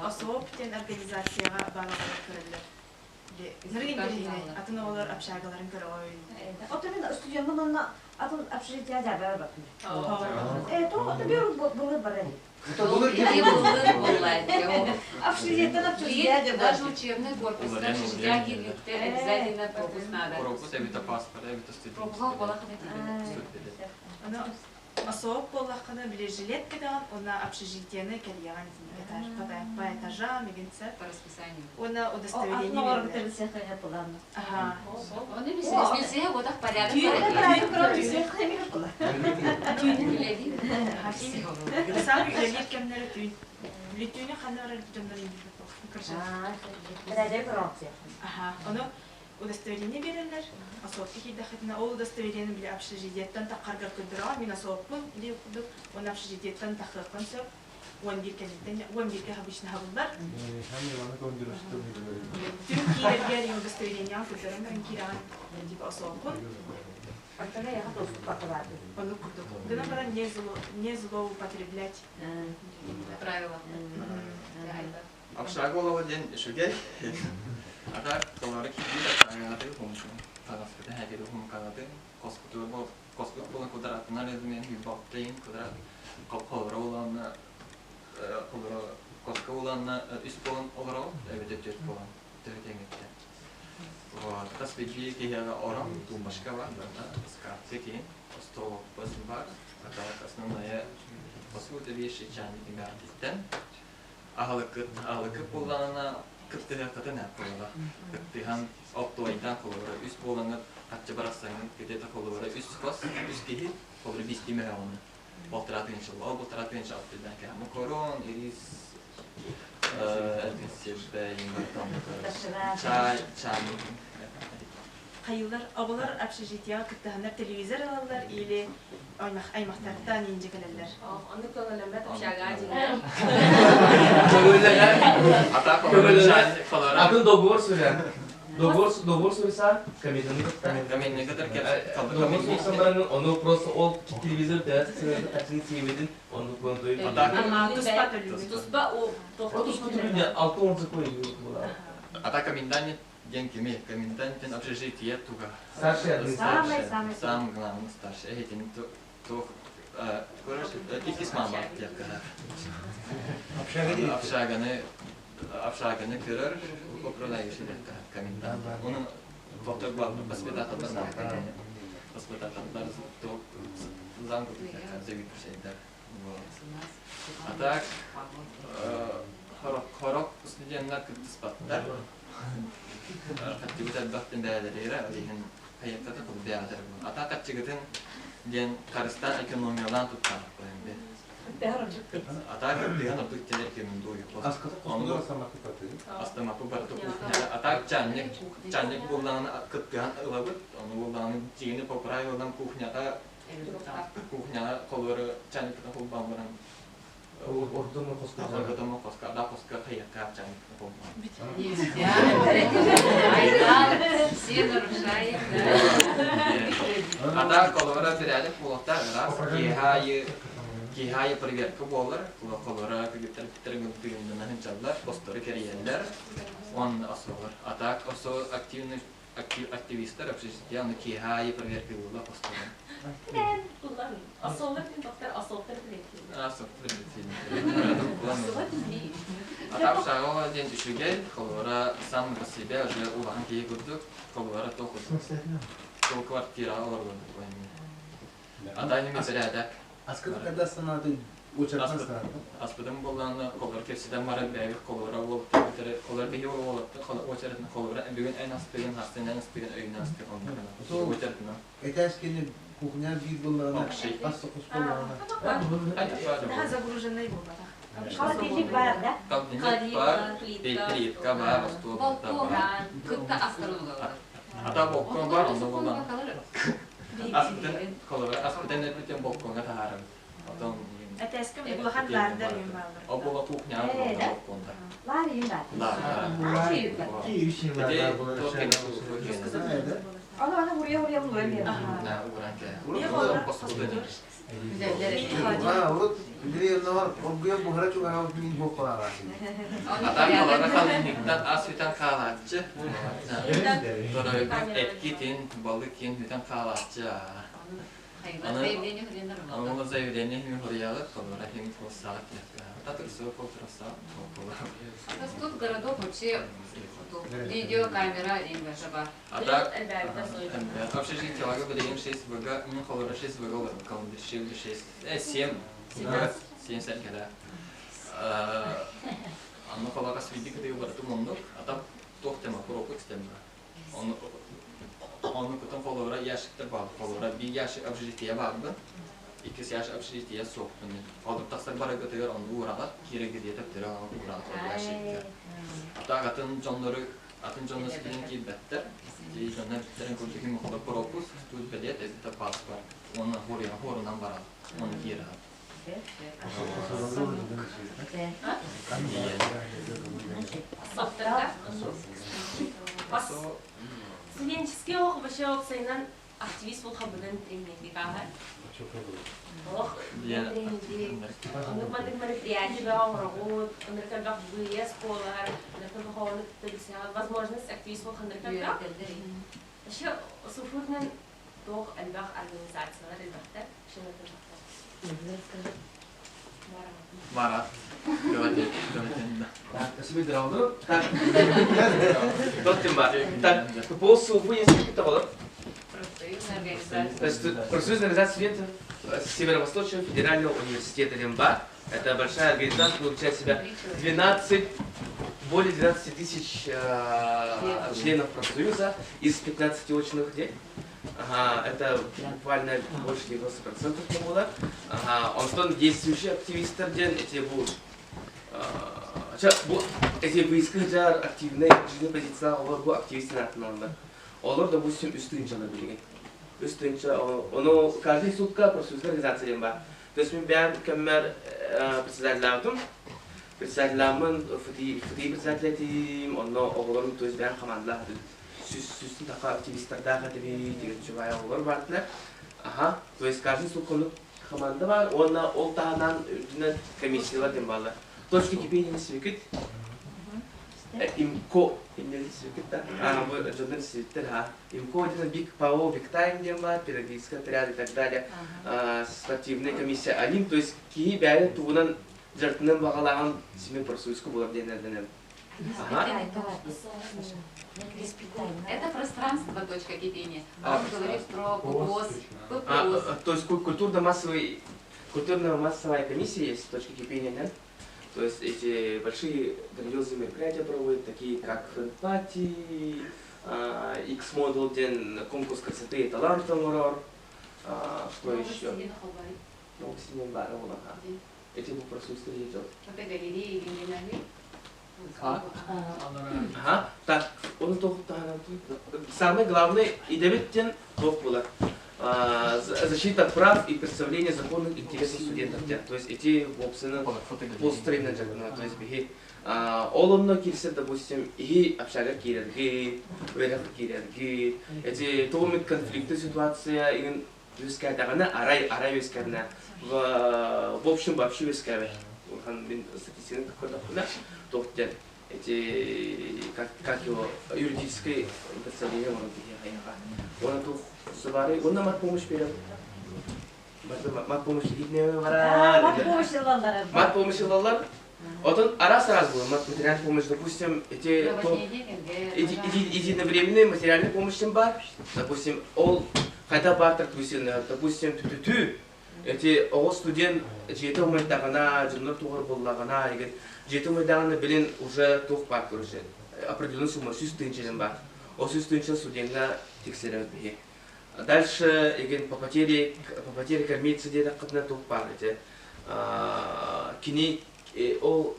осооб тен организацияга багылып көрөлөр. Атын олар общагаларын көрөй. Отмен студиямын онна атын общежития жабар бакын. То бир булыр бар эле. Общежития общежития Даже учебный корпус, общежития гирликте обязательно пропуск надо. Пропуск, это паспорт, это студент. Осооб боллаққаны билежилет кедаган, она общежитияны келияған этаж, по этажам, мегенце. По расписанию. Она удостоверение берілер. Ага. Он и смесея годах порядок. Сам билелер кемнері түйін. Билетүйіне қанары жондар Ага. Оны удостоверение берілер. Осообты кейдахетіне ол удостоверение біле общежитияттан таққарғар көндіріға. Мен осообпын, де оқыдық. Оны общежитияттан таққырқын сөп. 11-ке обычно хабылдар. Түн кейлергер удостоверение көндірін кейраған осообпын. Оны күрдік. Гына бара не злоупотреблять. Правила. Общаголова ден үшіге. Ата колары киді канады хумшун. Тагаскыты хәгеде хум канады. Коскутур бол. Коскут болын квадратына резумен хиббақтайын квадрат. Колары оланна коска оланна үс болын олары ол. Әбет өтет болын. Тәрекеңетті. Таспеки кейяға орам тумбашка бар. Скарты кейін. Стол басын бар. Ата основная посуды вещи чайники мәрдеттен. Ағылықы боланына Кыптыға қатын әппіліға. Кыптыған оптуайдан қолуыра үс болаңы қатчы барақсаңын кететі қолуыра үс қос, үс кейі қолуыра бістеме ғауыны. Болтыратын жылы, ол болтыратын жылы білден кәмі корон, ирис, әлбетсерді, чай. Қайылдар, абылар общежития кыттығандар телевизор алалар или аймақтардан енжекелерлер. Оны көңілімбет общага дейін. Атын договор сөйлен. Договор сөйлесен, каменный кадр договор сөйлесен, оны просто ол телевизор тәсін сейбедін, оны көндойып. Туспа о. Туспа түрінде 6-10 қойы болады. Ата комендант Деньги комендантин общежитие туга. Самый главный старший. Этим то короче, тихис мама якка. Общаганы көрөр, управляющий комендант. Onun doktor воспитатель знает. Воспитатель то замку завидующий şeyler. А так хорок студенттер кыттыспаттар. Каттыбытар бақтын бәлерері, олеген қайяқтаты бұл бәлер бұл. Ата каттығытын ден Қарыстан экономиялан тұттар қойынды. Ата каттыған ұлдық телер кемін дойы қос. Астамақы барды кухняда. Ата чанник болдағаны кыттыған ұлабыт, оны болдағаны жиыны попырай олдан кухняда қолыры чанникті қолбан бұрын. Ордома коска, да коска қайыққа чанникті қолбан. Все нарушаем. Ата қолыры бірәлік болықтар, раз кейхайы проверка болыр, қолыры көгіптер бүгіндіні хынчалдар, постары кериелер, он асылыр. Ата осо активистер, общежитияны кейхайы проверка болыр постары. Асылдар мен доктор асылдар білеткен. Асылдар білеткен. Ата шағыға ден үшіге, қолыра сам по себе уже улахан кейі көрдік, қолыра тоқыды. сол квартира олардан атайны mesela Askıda kadar sanatı uçaktan sanatı. Aspıdan bollarına kollar kesiden var bir kollara bol tabii kollar bir yol olup da kollar uçarın kollara bugün en az bugün hastaneden az bugün öğün az ondan uçarın. Eteşkeni kuhnya bir bollarına hasta kusbollarına. Daha загруженный был. Холодильник бар, да? Холодильник бар, плитка бар, стол бар. Кытта астырылган. Ата балкон var onda bollar. Aspıdan kollara aspıdan bütün balkonga taharım. Ondan Eteski bulhan vardı yumağlar. o bola kuhnya balkonda. Var yiyeyim ben. Ki işin var da bunu Ana buraya bulayım diye. Ne uğran ki? Ha, o biri ne var? O güya buhara çok ana bir bok var. Adam kollara kalınlıktan asfitan kalatçı. Sonra etkitin, balıkin, hüten kalatçı. Onun zayıflığını hem horiyalı kollara hem saat yapıyor. Tatlısı fotoğrafsa kollara. Тут городок вообще видеокамера инвашаба. А так, общежитие лаго выдаем 6 ВГ, ну холора 6 ВГ, колонды 7 7 сәркәдә. Анны холора свидик дию барты мондо, а так тохтема пропук система. Onu kutan kolora yaşıktır bağlı kolora bir yaşı общежитие bağlı. İkisi yaş общежитие soktu. Alıp taksar bara götürüyor onu uğralar. Kire gidiyor teptere onu uğralar yaşıktır. Hatta atın canlı spilin ki better. Diye canlı bitlerin kurdu kimi kolor propus. Tuz beliyet ezite pas var. Onu horunan var. Onu giyir al. Студенческий округ вообще опсайнан активист бол хабынан тренинги кага. Ох, тренинги. Ну мандык мероприятия да оргут, неркабак буя школалар, неркабак хаваны тегися возможность активист бол ханркабак. Вообще суфурнан тох албах организациялар элбахта, шунда Марат. Говорит. Себе драуну. Так. Доктор Бар. Так, по СУФу есть какие-то вот. Профсоюзная организация студентов Северо-Восточного федерального университета Лемба. Это большая организация, включает в себя более 12 тысяч членов профсоюза из 15 очных дней. Ага, это буквально больше 90% было. Ага, он стал действующий активист, эти будут. Эти выискажар активные жизненные позиции, олар bu активистler атынан. Олар, допустим, üstünçalar bilген. Üstünçа, onu каждый сутка профсоюзная организация бар. То есть ben kömür председателямын, фути председателетим, onu oğullarım, то есть ben komandalardım. Süsün taka aktivistler daha tabii çuvaya olur vardılar. Aha, то есть каждый сутка komanda var, ona ol tahanan üstüne komisyalar dembalar. Точки кипения свекит. Имко, имели свекита. Bu журналистер, имко один биг ПАО, биг тайм демба, педагогический отряд и так далее. Спортивная комиссия. Они, то есть ки бәрі туынан жартынан бағалаған семей профсоюзка болар денерденен. Это пространство, точка кипения. Он говорит про ППОС. То есть культурно-массовая комиссия есть, точка кипения, нет? То есть эти большие грандиозные мероприятия проводят, такие как фэн-пати, X-Model день, конкурс красоты и таланта, что еще? Эти бы профсоюзы идет. Это галереи, генеральные. Ага, так, он только самый главный и Давидтин Бог было. Защита прав и представление законных интересов студентов. То есть эти опции полстройно, то есть беги. Олонно кирсе, допустим, и общага кирерги, верх кирерги. Эти томит конфликты ситуация и вискадагана, арай вискадна. В общем вообще вискаве. Он статистика какой-то куда, то эти как его юридическое представление можно быть. Он тут Субарей, он нам помощь берет. Мат помощь идея вара. Мат помощь лалар. Мат помощь лалар. Отон раз было, материальная помощь, допустим, единовременная материальная помощь бар, допустим, ол хотя бартер тусильный, допустим, эти ол студент жеті умайдағана, жыныр туғыр болағана, жеті умайдағана білін уже туқ бар көрішен. Определенный сумма, 100 тысяч бар. О 100 тысяч студентна тексерят бе. Дальше, по потере кормиться где-то қытына туқ бар. Кини ол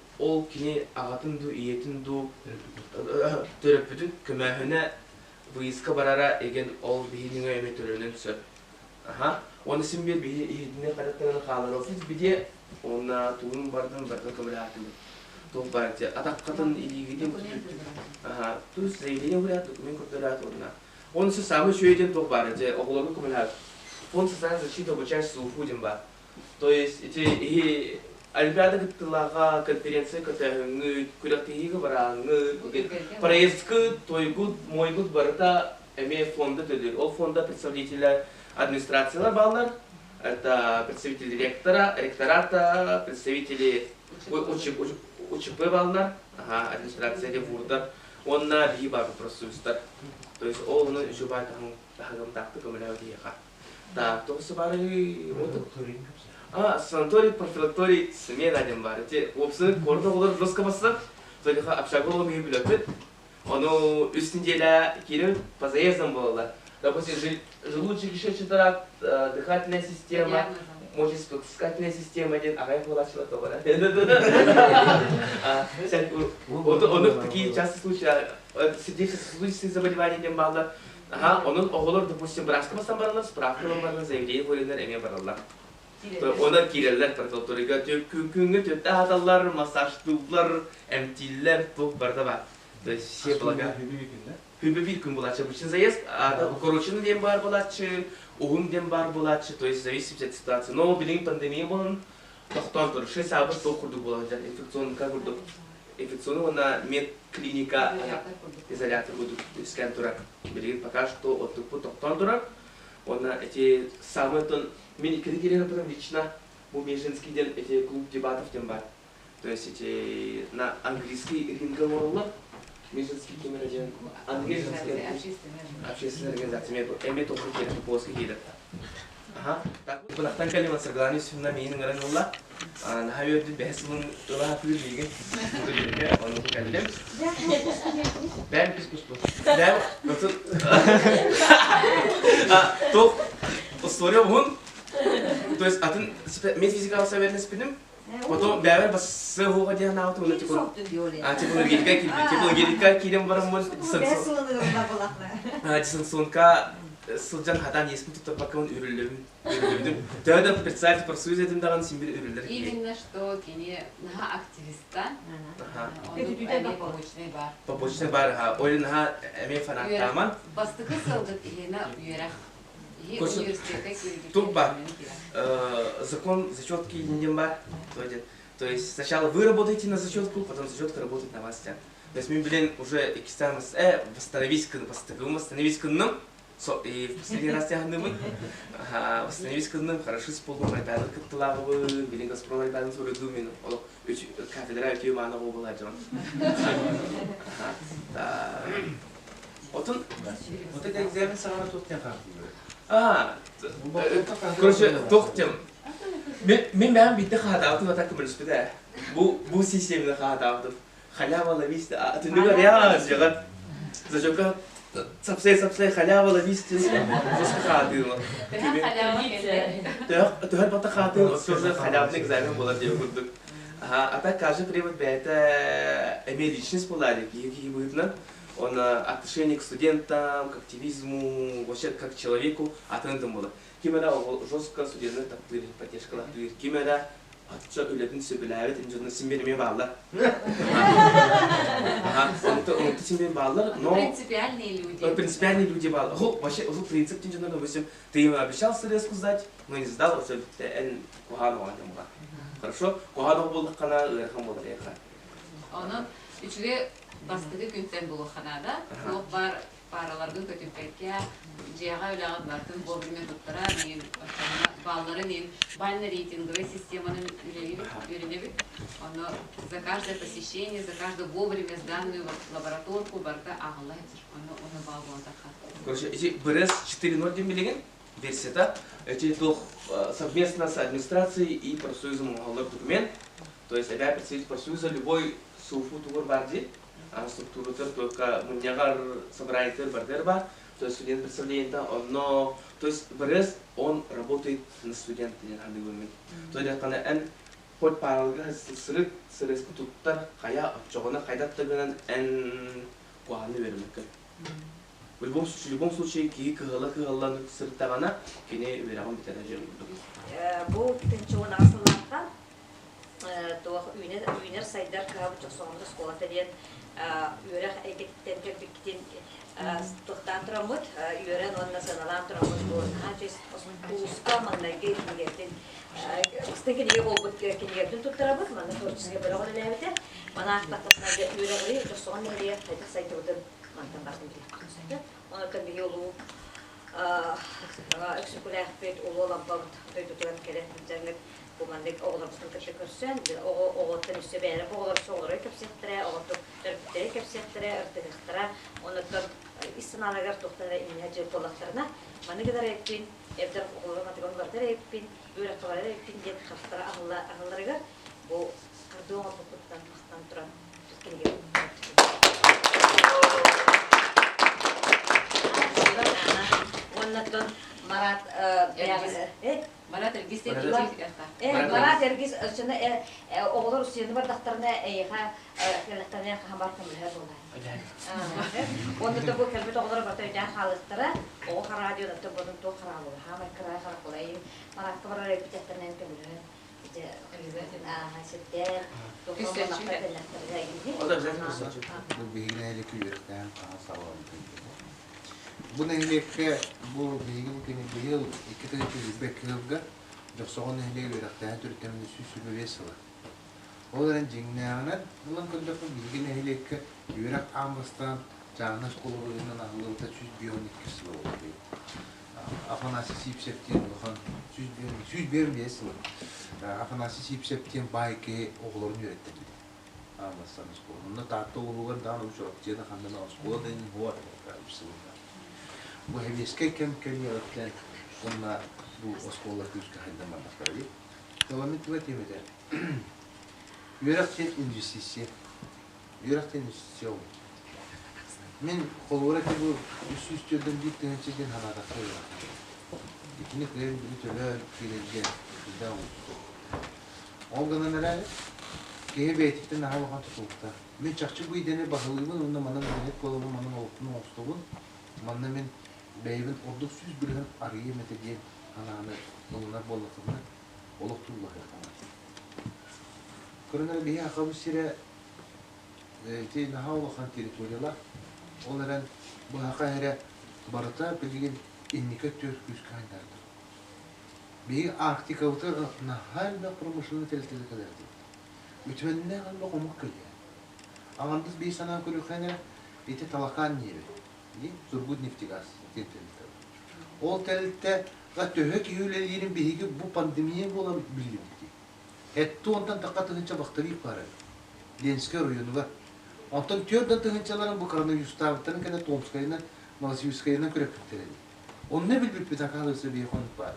кини ағатын ду, иетін ду түріппідің көмәхіне выиска барара еген ол бейінің өйме түрінен сөп. Оны сен бер бейіне қараттығын қалар офис биде, оны туын бардың көмілі атымын. Туқ бар. Атақ қатын илигеден туз зәйлеген көрі аты, көмен көрдері аты орына. Оны сіз самый шөйден туқ бар. Оғылығы көмілі аты. Фонд социальной защиты обучающийся уфуден бар. То есть, Олимпиада кыттылаға конференция көтәңі, күрәктегі бараңы, проездкі тойгуд, мойгуд барыта әме фонды төдір. Ол фонда представителі администрациялар балар, это представители ректората, представители УЧП балар, администрация вурдар, онна бей бар просуыстар. То есть, ол оны жүбай тағым тақты көмілі өдейіға. Так, тоғысы бары санаторий, профилакторий смена один бар. Опсы корда олар жестко басып, сондайға общаголы мейі білөппет. Оны үстіндегі келіп по заездам болалар. Допустим, желудочек еще читарат, дыхательная система, мочеиспускательная система, ағай қолашылы тоғыра. Оның такие частые случаи, сердечно-сосудистые заболевания балдар. Оның оғылар, допустим, брашқа бастан баралар, справка баралар, заявление қойылар, әме баралар. Ona girerler profilatoriga, күнгө төтті адалар, массаждылар, әмтиллер, тоқ барда бар. То есть все блага. Хүбі бір күн болачы. Обычно заезд, укороченный дем бар болачы, уғым дем бар болачы, то есть зависит от ситуации. Но білген пандемия болын, тоқтан тұр. 6 абыр тоқ құрды болады. Инфекционный как құрды. Инфекционный она медклиника, изолятор буду искать турак. Білген пока что от тупу тоқтан турак. Она эти самые Мне когда потом лично у меня женский день эти клуб дебатов тем бар. То есть эти на английский ринговор меженский темер день английский общественная организация. Эми тоже кидают по-польски кидают. Так вот на танкале мы согласились на меня говорила. На хаве это бесплатно туда пилиги. Он уже калем. Бэм пис-пис-пис. Бэм вот. То история вон. То есть, атын медфизикалық сәберінес білім, потом бәвер басы хоға деген ауты оны теплогелика кейден барым бол дистанционка сылжан хадан есмін тұтып бақы оны үрілдім. Тәуді представитель профсоюз едім даған сен бір үрілдер. Именно что кене наға активистта, оны әме побочный бар. Побочный бар, ойлы наға әме фанаттаман. Бастықы сылдық ені үйерақ. Тут бар. Закон зачетки не бар. То есть сначала вы работаете на зачетку, потом зачетка работает на вас. То есть мы, уже экистамс, восстановись к нам, и в последний раз тягнем, восстановись к нам, хорошо исполнил ребята, как талавы, блин, Газпром ребята с уродумин, кафедра тюрьма на была Джон. Вот он, вот это экзамен самого тут не как. Короче, тоқтем. Мен бәрін бетті қағадауды ватақы біліспі дә. Бұл системені қағадауды. Халява лависті. Түндігі реал жығат. Зажоқа сапсай халява лависті. Жосқа қағадыйлы. Түхәл бата қағадыйлы. Осырды халявны экзамен болады деп көрдік. Ата каждый привод бәйті әме личность болады. Кейі бұйтынан. Он отношение к студентам, к активизму, вообще как к человеку атендом было. Кимера жестко студенты так были поддержка латвии. Кимера отчет улетен все беляет, инженер симбирме балла. Он симбир балла, но принципиальные люди. Принципиальные люди балла. Вообще принцип инженера, допустим, ты ему обещал стресс сдать, но не сдал, все это куханова не было. Хорошо, куханова был канал, лерхам был лерха. Onun üçüge bastığı günden bulu xanada, soğuk бар паралардың көтіп кетке, жияға өлағат бартын бол білмен тұттыра, мен балларын ин бальный рейтинговый системаны үйренебит. Оно за каждое посещение, за каждую вовремя сданную лабораторку барда ағылай. Оны бал болда қат. Короче, эти БРС 4.0 демелеген версията, эти то совместно с администрацией и профсоюзом документ. То есть, опять представитель профсоюза любой суфутур барди, а структурутер только муньягар собрайтер бардерба, то есть студент представление, но то есть БРС он работает на студенте, то есть это хоть паралга сырыс туттар кая чогона кайдат тагынан эн куаны бермекке. В любом случае ки кыгала сыртагана кене бераган битене жер. Бу тенчуна асылларга то үйнер сайдар кабы жосоңды школата ден үйрек экеттен кепиктен тохтан турамыт үйрен онна саналан турамыт бу хачис уска маннайге килгеттен стекеге болбут килгеттен туттарабыт мана творческий бирок элебите мана актакына үйрегли жосоң эле кайда сайтыбытын мантан бардым оны табиги улуу эксекуляхпет улуулампабыт тойтутуран келет жаңгет Командик оğlarımızın kışı kırsan, oğultun üstü beğenip oğlar soğları köpsettire, oğultun dörpleri köpsettire, ırtıgıhtire, onu da istinalagar tohtara inhacı kolaklarına. Bana kadar ekpin, evden oğullarım atıkan vardır ekpin, öğretmenler ekpin diye kırtara ağıllarıgar. Bu kırdığın otukuttan baktan duran Türkiye'ye gelip. Ondan Marat Marat Ergis de Marat Ergis içinde oğullar üstünde var daktarına keleklerine haber kılıyor olay. Onda da bu kelbet oğullar var tabii can halıklara o radyoda da bunun to karalı ha kara olay Marat var repetörlerine kılıyor. İşte haşette O da güzel bir soru. Bu bilgilerle kıyırken sağlam. Bu nehleke bu bilgi bu yıl iki tane bekliyorlar. Yoksa nehleke üretken türtemini süsülü vesile. Onların cinlerine bunun kadar bilgi nehleke üret ambastan canlı kollarının ağırlıkta biyonik kısmı oluyor. Afanasi sipseptiyen olan biyon vesile. Afanasi sipseptiyen bayke oğullarını üretti. Ambastan kollarında tatlı oğullar daha uçak cihaz handına oğulların huwa karıştırılıyor. Bu heveske kem yaratken onlar bu oskola küçük halde mantıkları. Devam etmek demede. Yürekten investisiye. Yürekten investisiye. Men kolora ki bu üstüden bir tane çeken halada kalıyor. İkini krem bir türlü geleceğe güzel oldu. O gün neler? Gehbeytikten daha vakit tutuldu. Men çakçı bu idene bahılıyım. Onda manam net kolumu manam oltunu olsun. Manam men Bey'in orduk süz bilgen arıya metediyen ananı onlar bollatını oluqturlar yapamaz. Kırınır bir akabı sire te naha olakan teritoriyalar onların bu hakayere barata bilgin innikat tür küs kaynardı. Bir Arktika utar nahal ve promosyonu telteli kadardı. Ütmenine kalma komak kılıyor. Ağandız bir sana kırıkayna ite talakan yeri. Zurgut neftigaz. O telte gatök yülerin bihigi bu pandemiye bola bildi. Ettu ondan takatınca bakteri para. Lenske rayonu var. Ondan tiyörden tınçaların bu koronavirüsten kana Tomskayna, Novosibirskayna körepteri. On ne bilip bir takalısı bir konu var.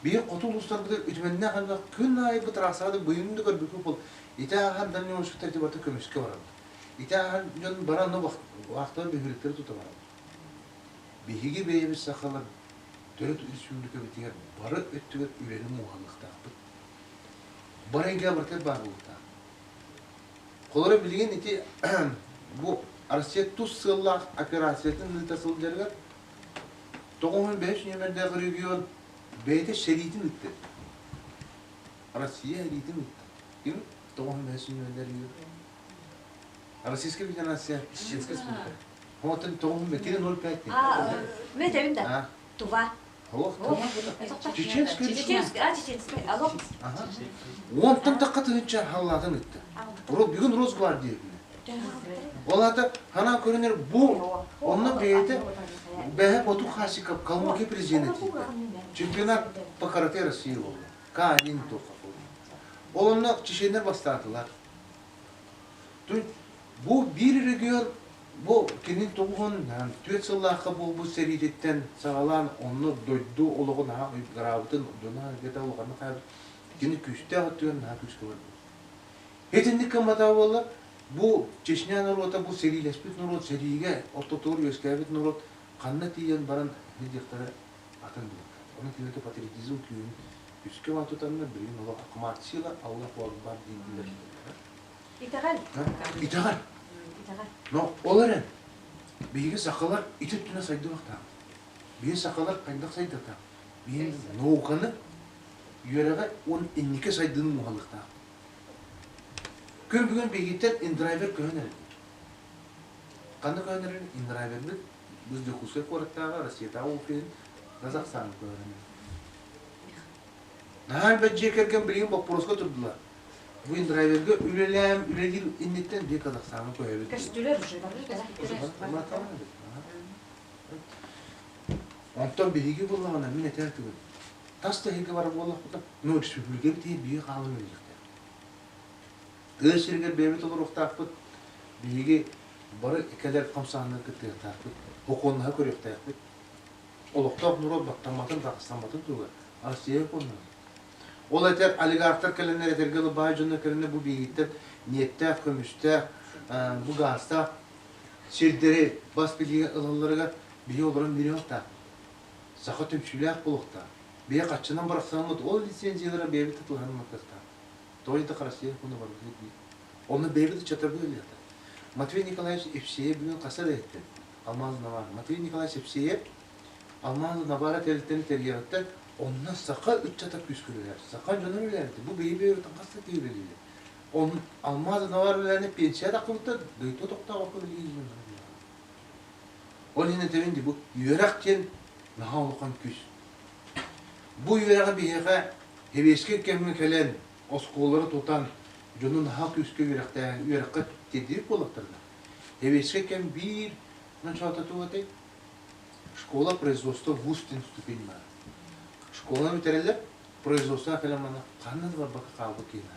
Bir otulustan da ütmenine kalma gün ay bu trasada buyundu gör bir kupol. İta han danyon şu tertibatı kömüşke var. İta han yon barana vakta bir hürükleri tutamar. Bihigi beyimiz sakalar, dört üstünlükü bitiyor. Barı öttüğür ürenim muhallıkta. Barengel bartel bağlılıkta. Kolara bilgin iti bu Arasiyet tuz sığırlar operasyonun niltasıl derler. Toğumun 5 yemerde kırıyor. Beyte şeritin bitti. Arasiye şeritin bitti. Değil mi? Toğumun 5 yemerde kırıyor. Arasiyske bir tane Arasiye. Şeritin bitti. Hoten toğum metire 0,5. Метевинда. Това. Чеченский. Чеченский. Алло. Он там такатынча халладан итти. Бүгүн Росгвардия. Оларда хана көрүнөр бу онун бейте бәһә поту хаси калмыки президент. Чемпионат по карате России oldu. Ka-1 toqa oldu. Onunla çişenler bastırdılar. Bu bir region bu kenin toğun yani tüetsallahı bu seriyetten sağalan onu doydu oluğun ha gravitın dona geta oluğunu ha kendi küste atıyor ha küste var. Hetinlik kamata valla bu Çeşnya narota bu serileşmiş narot seriye ortotor gösterget narot kanna tiyan baran hediyetlere atan diyor. Onun kıymetli patriotizm köyün üskü vatutanına birin ola akmartçıyla Allah bu akbar dindiler. İtegal. İtegal. No, oların. Bihi sakalar itüttüne saydı vakta. Bihi sakalar kaynak saydı ta. Bihi noğanı yörege on innike saydığın muhallıkta. Gün bugün bihitten indriver köynerin. Kanı köynerin indriverlik biz de kusur korattağı Rusya'da ofin Kazakistan köynerin. Nahal bence kerken bileyim bak poroska turdular. Bu indriverge ülelil innitten diye Kazakistan'ı koyabilir. Kaçtüler uşu. Ondan bilgi bullağına mine tertibin. Tas da hege var bullağ buda. No respublika bitiye büyük halın ölecekler. Göğsirger bebet olur oktaqpıt. Bilgi barı ikeler kamsanlığı kıttığı taqpıt. Hokonluğa körüyor taqpıt. Oluqtaq nurot baktamatın Dağıstanmatın tuğu. Arsiye konluğa. Ola eter oligarklar kelenler etergeli bağcınlar kelenler bu bilgiler niyette, kömüşte, bu gazda şirderi bas bilgiye ılallarına bilgi olarak biri yok da. Sakat tümçüler bulukta. Bir kaçından bıraksanlar o lisenziyalara beybi tutulanın makasta. Doğru da karasıya konu var. Onu beybi de çatabiliyor. Matvey Nikolaevich Evseyev bugün kasar etti. Almanya'da var. Matvey Nikolaevich Evseyev Almanya'da Navara devletlerini tercih etti. Ondan saka 3 çatak püskürüler. Sakan canım ölerdi. Bu beyi bir yurttan kasta devrildi. Onun Almanya'da Navara'larını pensiye takılıptı. Döytü tokta bakı bilgiyiz bunlar. O yine tevindi bu yürekken naha olukan küs. Bu yüreğe bir yere heveske kemini kelen oskolları tutan Jonun naha küske yürekte yürekte tedirip olaktırdı. Heveske kem bir началта тугатay школа производства вустин ступень var. Школа битирелер производство каламана каннан бар бака калбы кийна.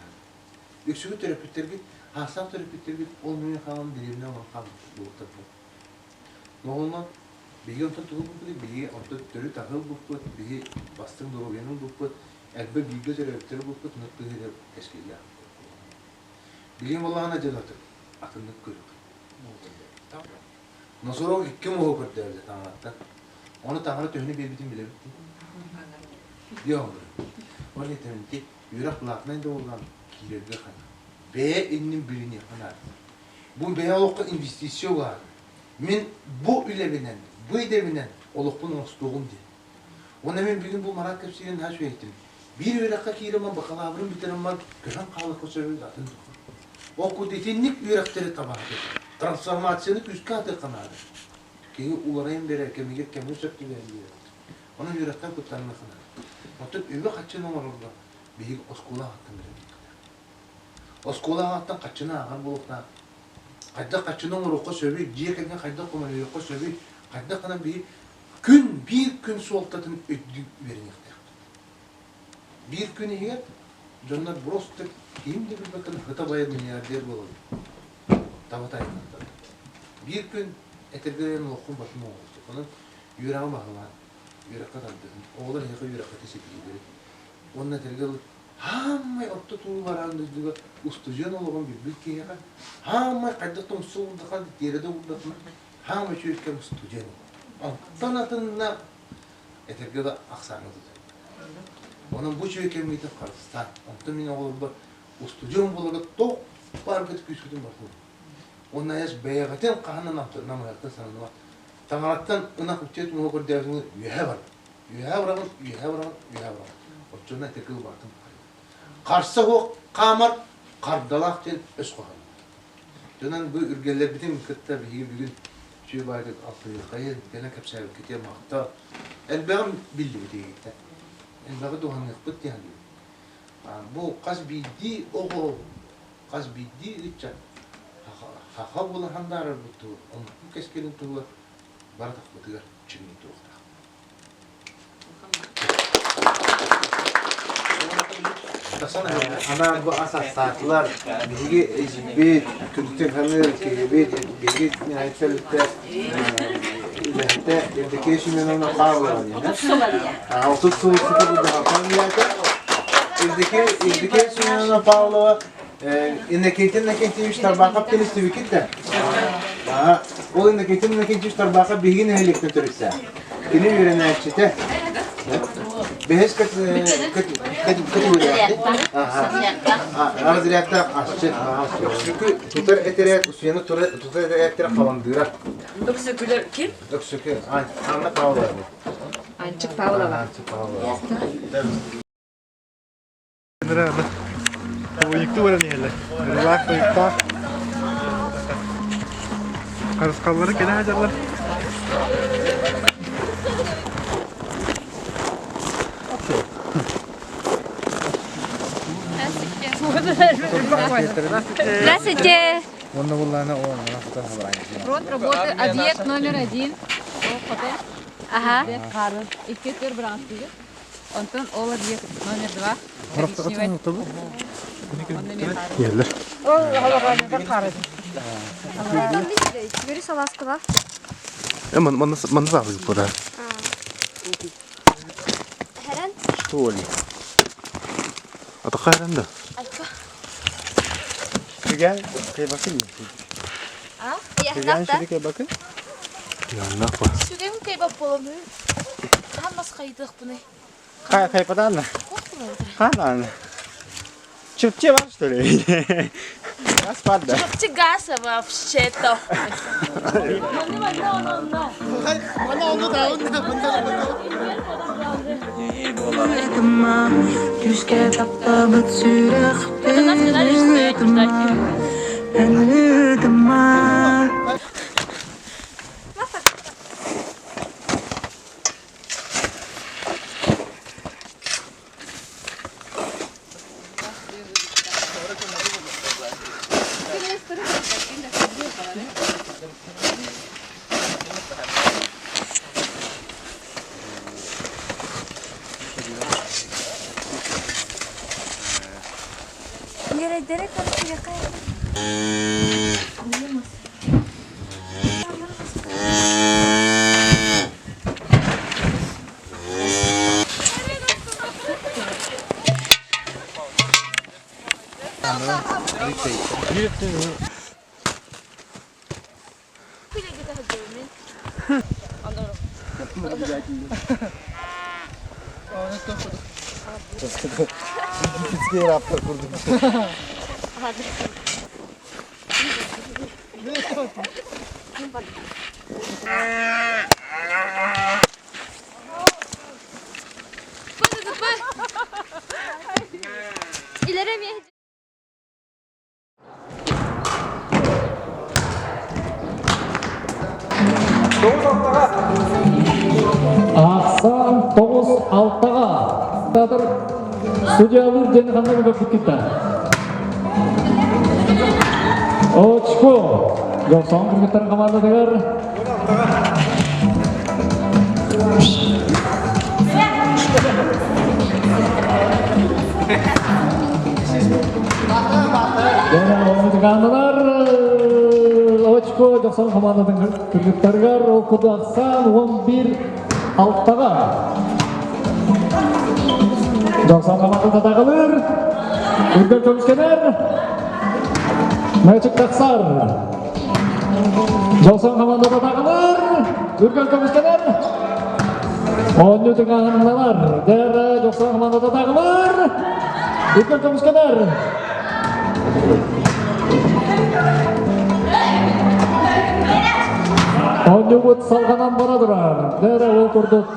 Өксүгү терапевттерге, хасап терапевттерге ол менен калган деревне бар калды булуктар. Ногонна биги онтон тугу булду, биги онтон төрү тагыл булду, биги бастын догенин булду, элбе биги терапевттер булду, нөттүгө эскеле. Биги балана жалатыр, атындык көрүк. Насорог ким о көрдөрдү таңатта. Оны таңара төнү бербитин билебит. Yok. O ne demek? Yürek kulaklarında olan kirlerge kan. Be innin birini kanar. Bu be olukta investisyon var. Min bu ülevinen, bu idevinen olukun ostuğum diye. Ona ben bugün bu marak kapsayın ha şu ettim. Bir yürekte kiremem bakalavrım biterim var. Gören kalık o söyledi zaten. O kudetinlik yürekleri tabağı. Transformasyonu üst katı kanadı. Ki ularayım bere kemiğe kemiğe söktü veriyor. Onun yürekten kurtarma kanadı. Oturup eve kaçın olurdu. Bir oskula hattın biri. Oskula hattın kaçına ağır bulukta. Kayda kaçın olurdu söyleyip, diye kendine kayda kumarıyordu söyleyip, kayda kanan bir gün soğuktatın ödü verin yıktı. Bir gün iyi, canlar burası kim de bir bakın hıta bayağı milyarder bulundu. Tavat ayında. Bir gün etergelerin okun başına oldu. Onun yüreğe bakılan. Yürek kadardı. Oğlan yaka yürek ateş ediyor. Onun tergel hamay orta tuğu varandığı ustucan olan bir bilgi yaka. Hamay kadar soğukta kaldı derede uğraşma. Hamay çocuklar ustucan. Tanatında tergel aksanıdır. Onun bu çocuklar mıydı Kırgızistan. Ondan mine oğlu ustucan bularak tok parkıt küçüldüm bakın. Onun yaş beyagatın kahanan aptır namayakta sanılı var. Tangarattan ınak uçet mu okur dersin yühe var. Yühe var. Oçuna tekil baktım. Karşı o kamar kardalak ten öz koyalım. Dönen bu ürgeller bütün kıtta bir gün şu bayrak altı kayın gene kapsayıp gidiyor makta. Elbağım bildi diye gitti. Elbağı doğan yapıt yani. Bu kas bildi oğul. Kas bildi içe. Haka bulan handar butu. Bu keskelin tuğu. Бар тахбытыгар чигни туохта. Ana bu asasatlar bilgi ezbet kültür hanır kebet bilgi nihayetlerinde education yana qavlar yani. Altı soyusu da bu daha famiyata. Education yana qavlar indiketin iş tabaka tenisi vikette. O indiketin iş tabaka bilgi nihayetlerinde türkse. Kini öğrenecekte. Behes kategoriyası. Razriyatda aşçı. Çünkü tutar eterek, usyanı tutar eterek kalandıra. Öksüküler kim? Öksükü, anla Paula. Ançık Paula var. Ançık Paula. Bu yıktı var niye? Bak yıktı. Karıs kalları gene hacerler. Здравствуйте. Он на вуллана он на фотографии. Род работы объект номер 1. Ага. Иккетер бранстиги. Антон ол объект номер 2. Yerler. Görüş alaskıla. Man var burada. Heren. Что ли? А то хайранда. Gel, kaya bakın. Gel şöyle kaya bakın. Ya ne yapar? Şuraya mı kebap olalım? Daha nasıl kaydık bunu? Kaya padan mı? Kanan. Çöpçe var что ли? Gaz padda. Çöpçe gaz вообще-то. Düşke taptabıt sürek benim Yere derek var yakaya. Gitskiye rapta kurdum. İleri mi? Ақсан 9-6-ға Татыр судьялар және қандай көп кетті. Очко. Жоқсан құрметтер командадағар. Және ойнағандар очко жоқсан командадың құрметтергер оқыды Ақсан 11-6-ға. Жоқсан командада тағылыр. Үргел көміскенер. Мәчік тақсар. Жоқсан командада тағылыр. Үргел көміскенер. Оню тыңғанлар. Дәрі жоқсан командада тағылыр. Үргел көміскенер. Оню бұт салғанан бара тұрар. Дәрі ол күрдік.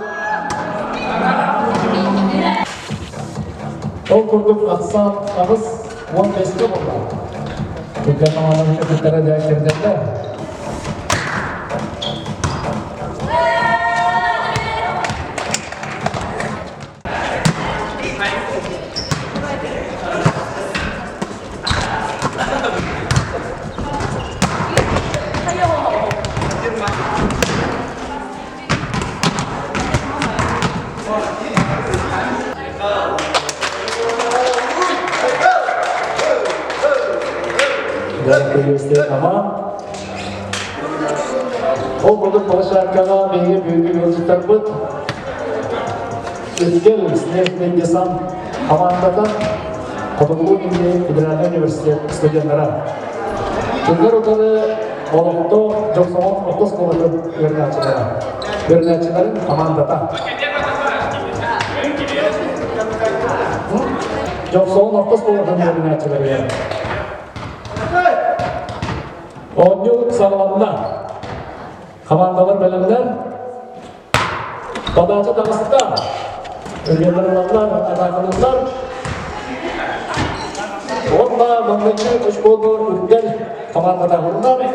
Ол күрдік Ақсан ағыз 15-ті болды. Үргел команданың көміскері дәйкердерді. университет ama o bunu başarkana beni büyük yolculuklar bu. Ülkel sınıf desem Havandadan Kotokulu gibi Federal Üniversitet stüdyenlere. Bunlar odalı Oluk'ta Joksoğun 30 konuda öğrencilerin Havandadan. Joksoğun 30 konuda öğrencilerin. 10 yıl sağlamlar. Havandalar bölümler Badacı Dağısı'da Ülgeler olanlar, adakınızlar Onunla mamlaki uçbolu Ülgel Komandada olurlar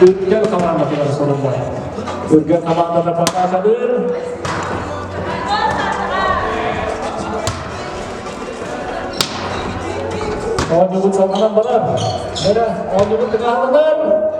Ülgel Komandada sorunlar Ülgel Komandada patlaşadır On yuvut salmanan balar Nere, on yuvut tıkanlılar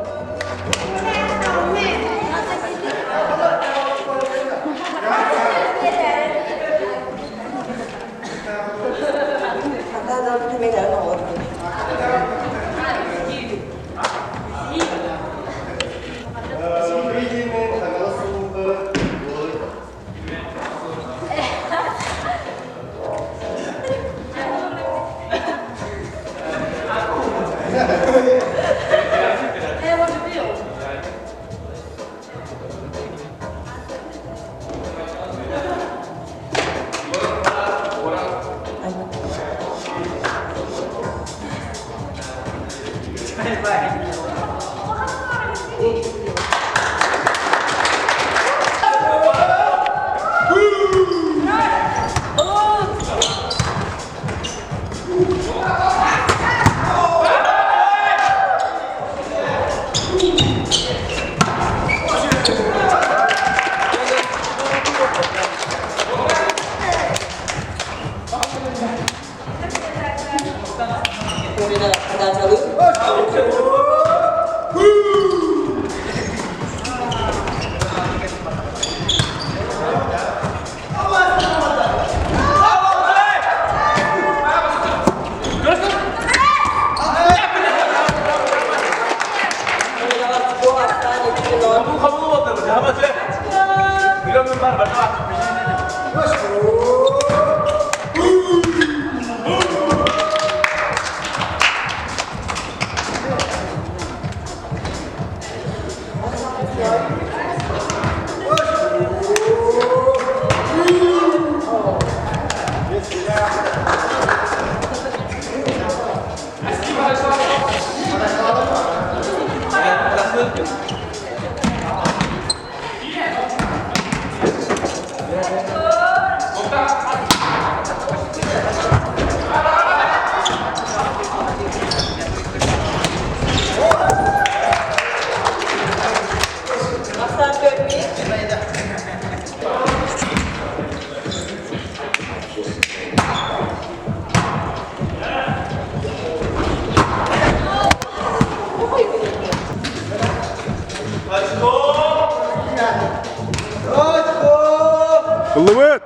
Kılıbıt!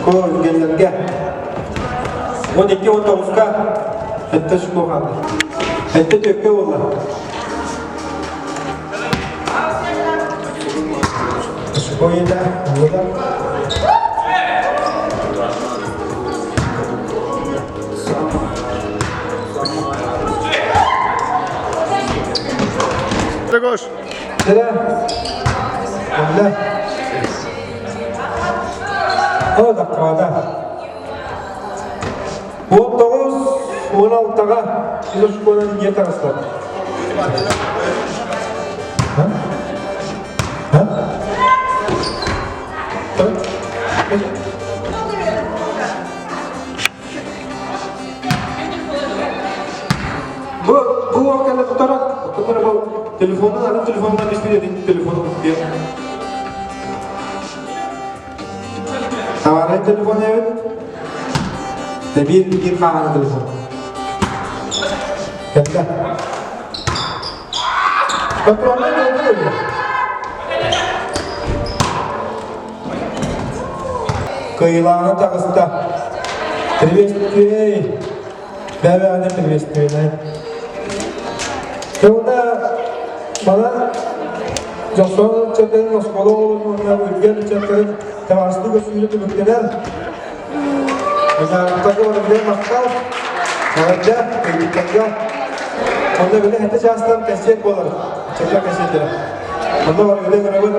Şu ülkelerge 12-19'ga hatta şu boğalı hatta tökke oldu şu boyunda burada Koş. Selam. Allah. O dakikada. 19-16'ga biz şu konuda niye taraftar? Bu vakıfta tutarak, bu telefondan adam telefondan istediğin telefonu diye. Havarayın telefonu evet. Bir kahve telefon. Kata. Kontrolnya ada dulu. Kehilangan takasta. Terbiasa. Bebe ada terbiasa. Sonra bana Johnson çetenin oskolu olmanına ülkenin çetenin temasını gösteriyor tümükteler. Mesela takı var bile maktal. Sadece ülkede onda bile hete şahsından kesecek olur. Çekler kesecekler. Onda var bile beraber.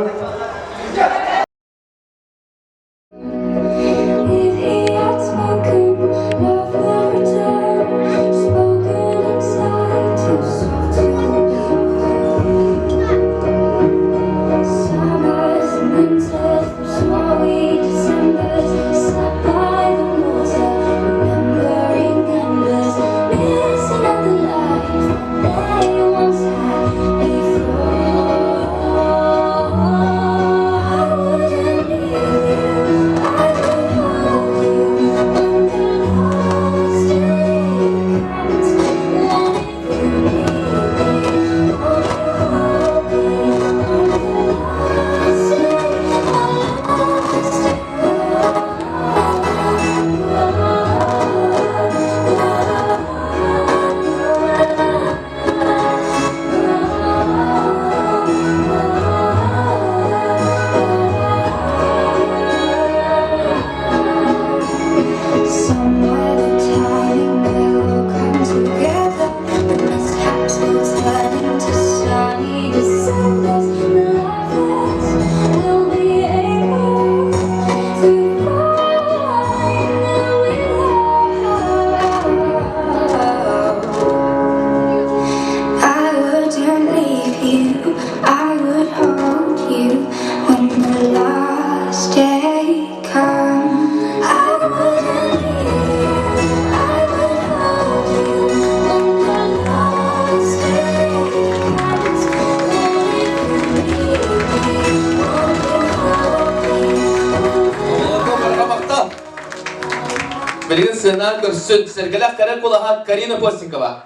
Belirgin sığınağı görsün, sergiler Karakulaha Karina Postnikova.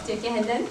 Türkiye heden.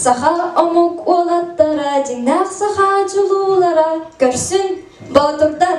Saha omuk olattara, dinnak saha cululara, görsün Batur'dan.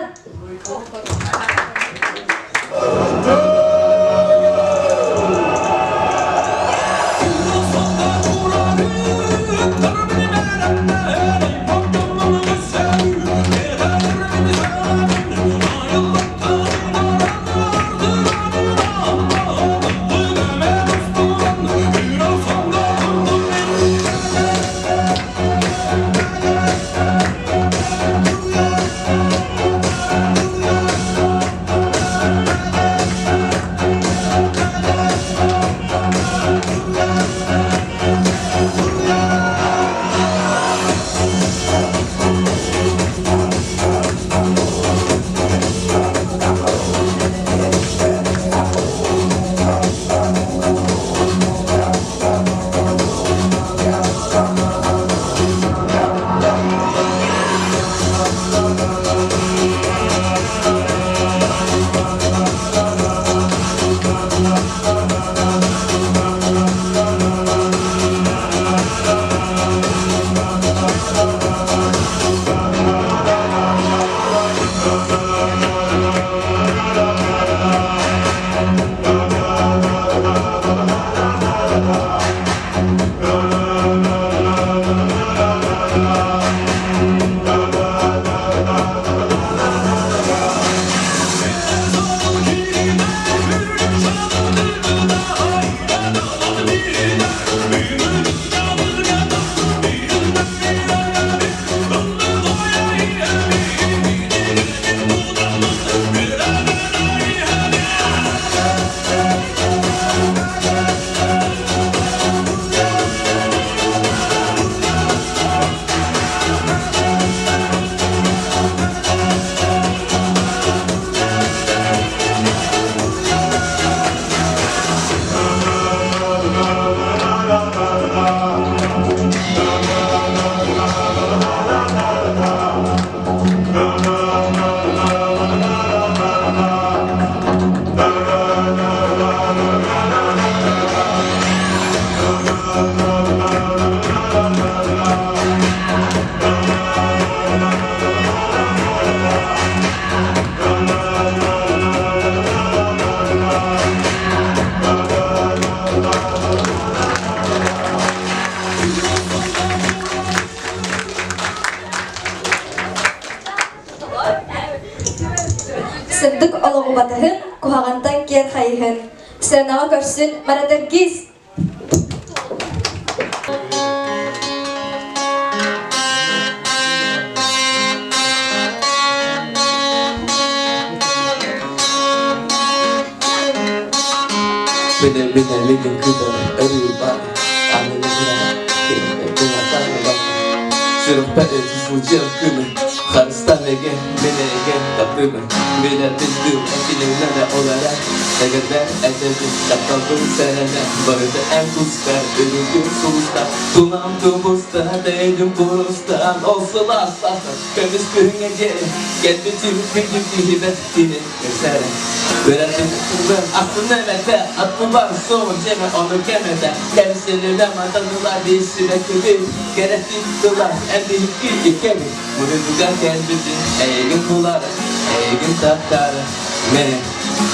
Sıddık oloğu batahın, kuhağantan ker hayıhın. Sırnağa görsün Maratergiz. Bener legin kıda arıyor bak. Annelerine kıymetine tanrı. Sırf payet fucil kını. Karstan ege, beni ege tapımı. Bela bildim, ekilimlere olarak. Eğer ben edelim, yapalım senene. Barıda en kuşkar, ölümdüm soğuşta. Tunam tubuzda, değdim burustan. Olsalar sahne, kömüz kırın ege. Geldi tüm hibet dini mesele. Bırakın ben aklım emete. Aklım var soğun ceme onu kemete. Kendisine madanılar değişine kılı. Gerektiktiler, en büyük ikemi. Bunu dugan kendisi, eğin kuları, eğin tatları.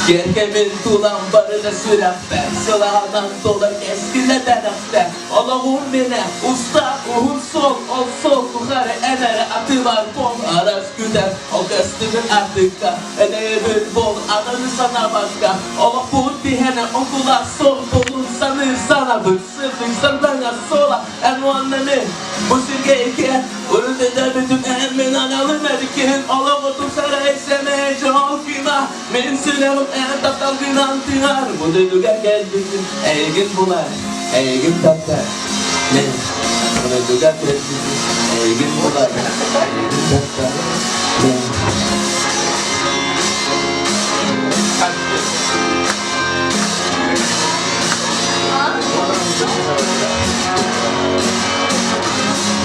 Gerkemin tulan barına sürem ben. Sılağından dolar eskile denefte. Allah'ım beni usta uhun sol. Ol sol yukarı emere atılar bol. Araç güder o göstümün artıkta. Edeye bir bol ananı sana başka. Allah bu dihene okular sol. Dolun sanır sana bık. Sırtık bana sola. En o annemi bu sirkeyke. Urdu da bütün emin analım edikin. Allah otum saray semeye çok kima. Min sinem en taptal günan tinar. Bu duyduga geldisin. Eygin bular. Eygin taptar. Ne? Bu duyduga geldisin. Eygin bular. Eygin taptar. Ne?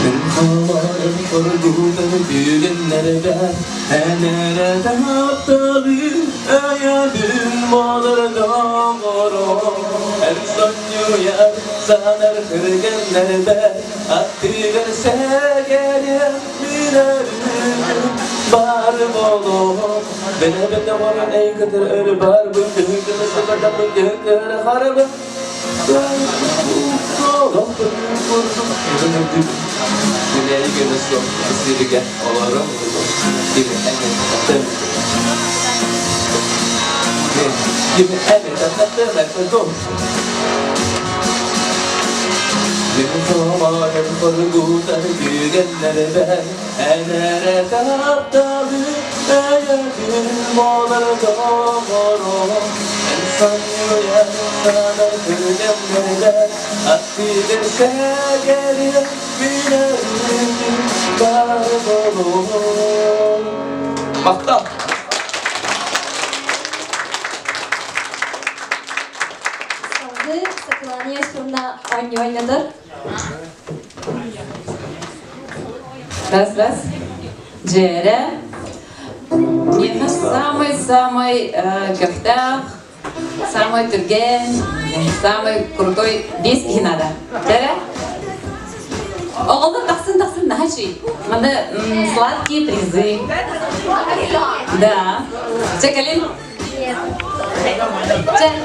Benim Amarım korkudan düğünlerde nerede aptalım Eğedim bağlarda varam Her sanıyor ya sanar kırgınlarda Attı verse gelir binerim Bar bolum Bene var ey kadar ölü bar Bu düğünü sıkıda bu düğünü harabı Güney günü son esirge olarım Gibi emin tatlım Gibi emin tatlım efendim Benim zamanım korkudan düğünlerde Enere kaptalı eğerdim olarda varam İnsan yüreğe sana kırgınlarda Attı derse gelir binerim kaybolur Makta Saldı Sakılaniye sonra oynadır. Раз. Джере. Это самый кафтах, самый турген, самый крутой бес надо. Джере. Оғылды тақсын, нахаши. Мында сладкие призы. Да. Чекалин.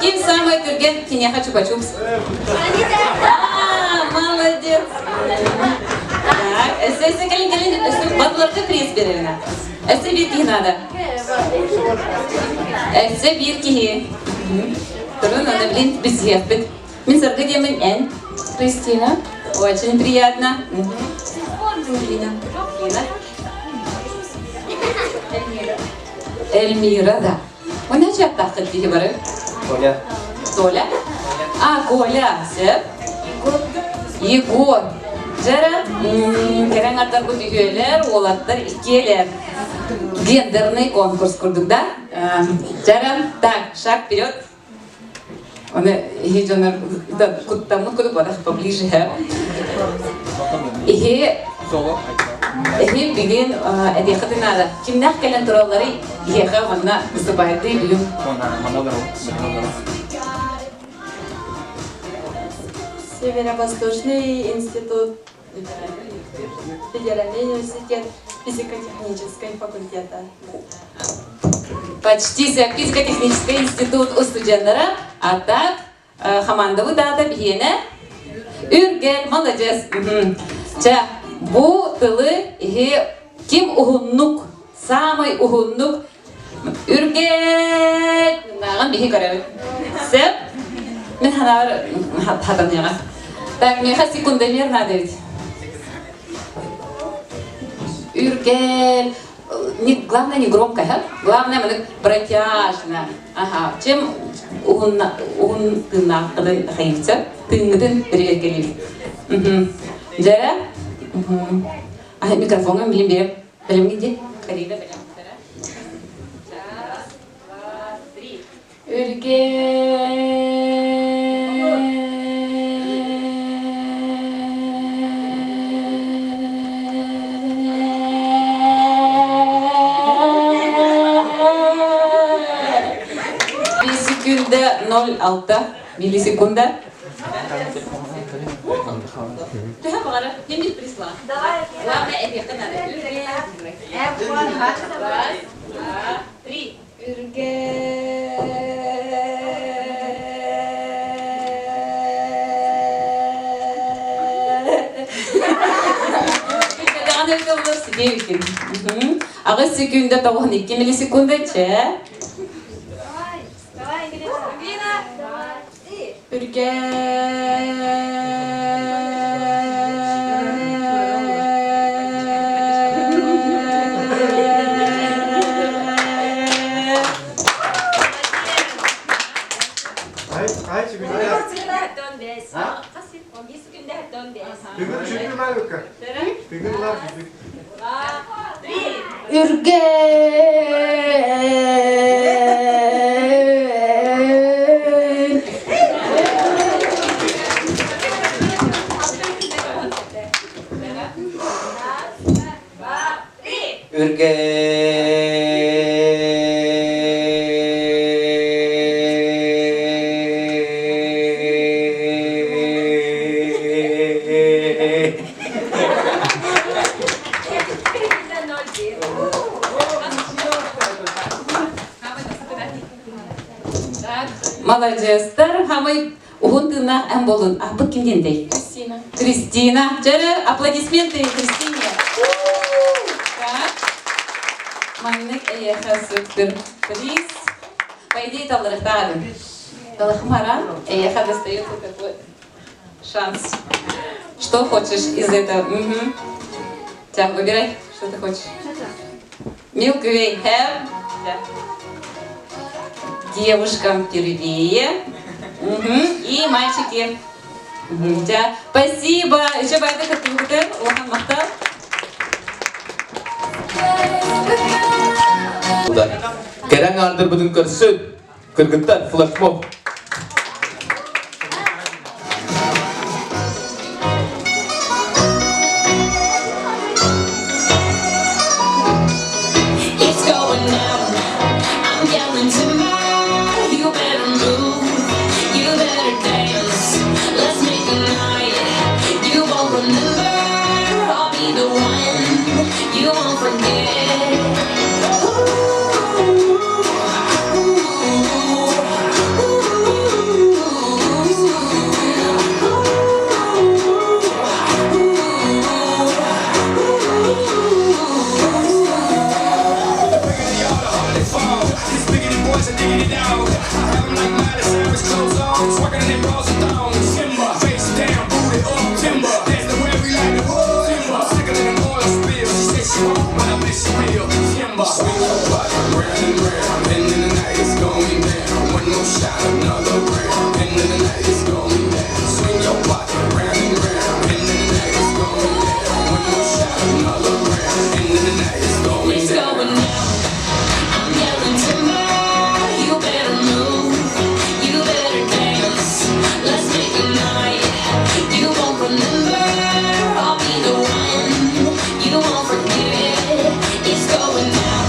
Ким самый турген, я хочу почувствовать. Молодец. Так, калин, батларды приз береліна. Әсі бір кейі нада. Әсі бір кейі. Тұрын, ана білін біз еппет. Мен сырғы демін ән. Кристина. Очень приятно. Эльмира, да. Он не чат таққыт дейі бары? Толя. Коля. Сеп. Егор. Жара, керен аттар бұл үйелер, олаттар икелер. Гендерный конкурс құрдық да. Жара, так, шаг вперед. Оны хиджанар куттамын күдік бадақ поближе. Ихе білген әдеқіті нада. Кімнақ кәлін тұралары ихеға ғанна ұстыбайды үйім. Северо-Восточный институт, Федеральный университет физико-технического факультета. Почти физико-технический институт у студенттары, а так командовый дата бігені. Үргел, молодец. Бұл тылы ким уғыннук, самый уғыннук. Үргел, нағын бігі көрі. Сеп, мен хатан яға. Так, меха секундомер надо ведь. Үргел. Главное не громко, главное протяжно. Ага. Чем он тына кыдын хайымца, тыңдын үргелив. Жара? Микрофонға білім берем. Білім кенде? Карина білім. Раз, два, три. Секунда 0,6 миллисекунда. Ты говоришь, я не пришла. Давай. Главное, эффект надо. Раз, два, три. Ағыз секунда 92 миллисекунда че. Молодецтер, хамай угун тына әм болун. Апы кимдендей? Кристина. Кристина. Жары аплодисменты Кристине. Так. Маннык эйеха супер приз. По идее, талырыктады. Талыхмара, эйеха достается такой шанс. Что хочешь из этого? Угу. Так, выбирай, что ты хочешь. Milky Way Have. Да. Девушкам первее. Угу. И мальчики. Да. Спасибо. Еще байда катыгутер. Охан махтал. Керен ардыр будun көрсün. Kırgıtlar flashmob. It's going down. I'm yelling timber. You better move. You better dance. Let's make a night. You won't remember. I'll be the one. You won't forget. It's going down. I'm yelling timber. You better move. You better dance. Let's make a night. You won't remember. I'll be the one. You won't forget. It's going down.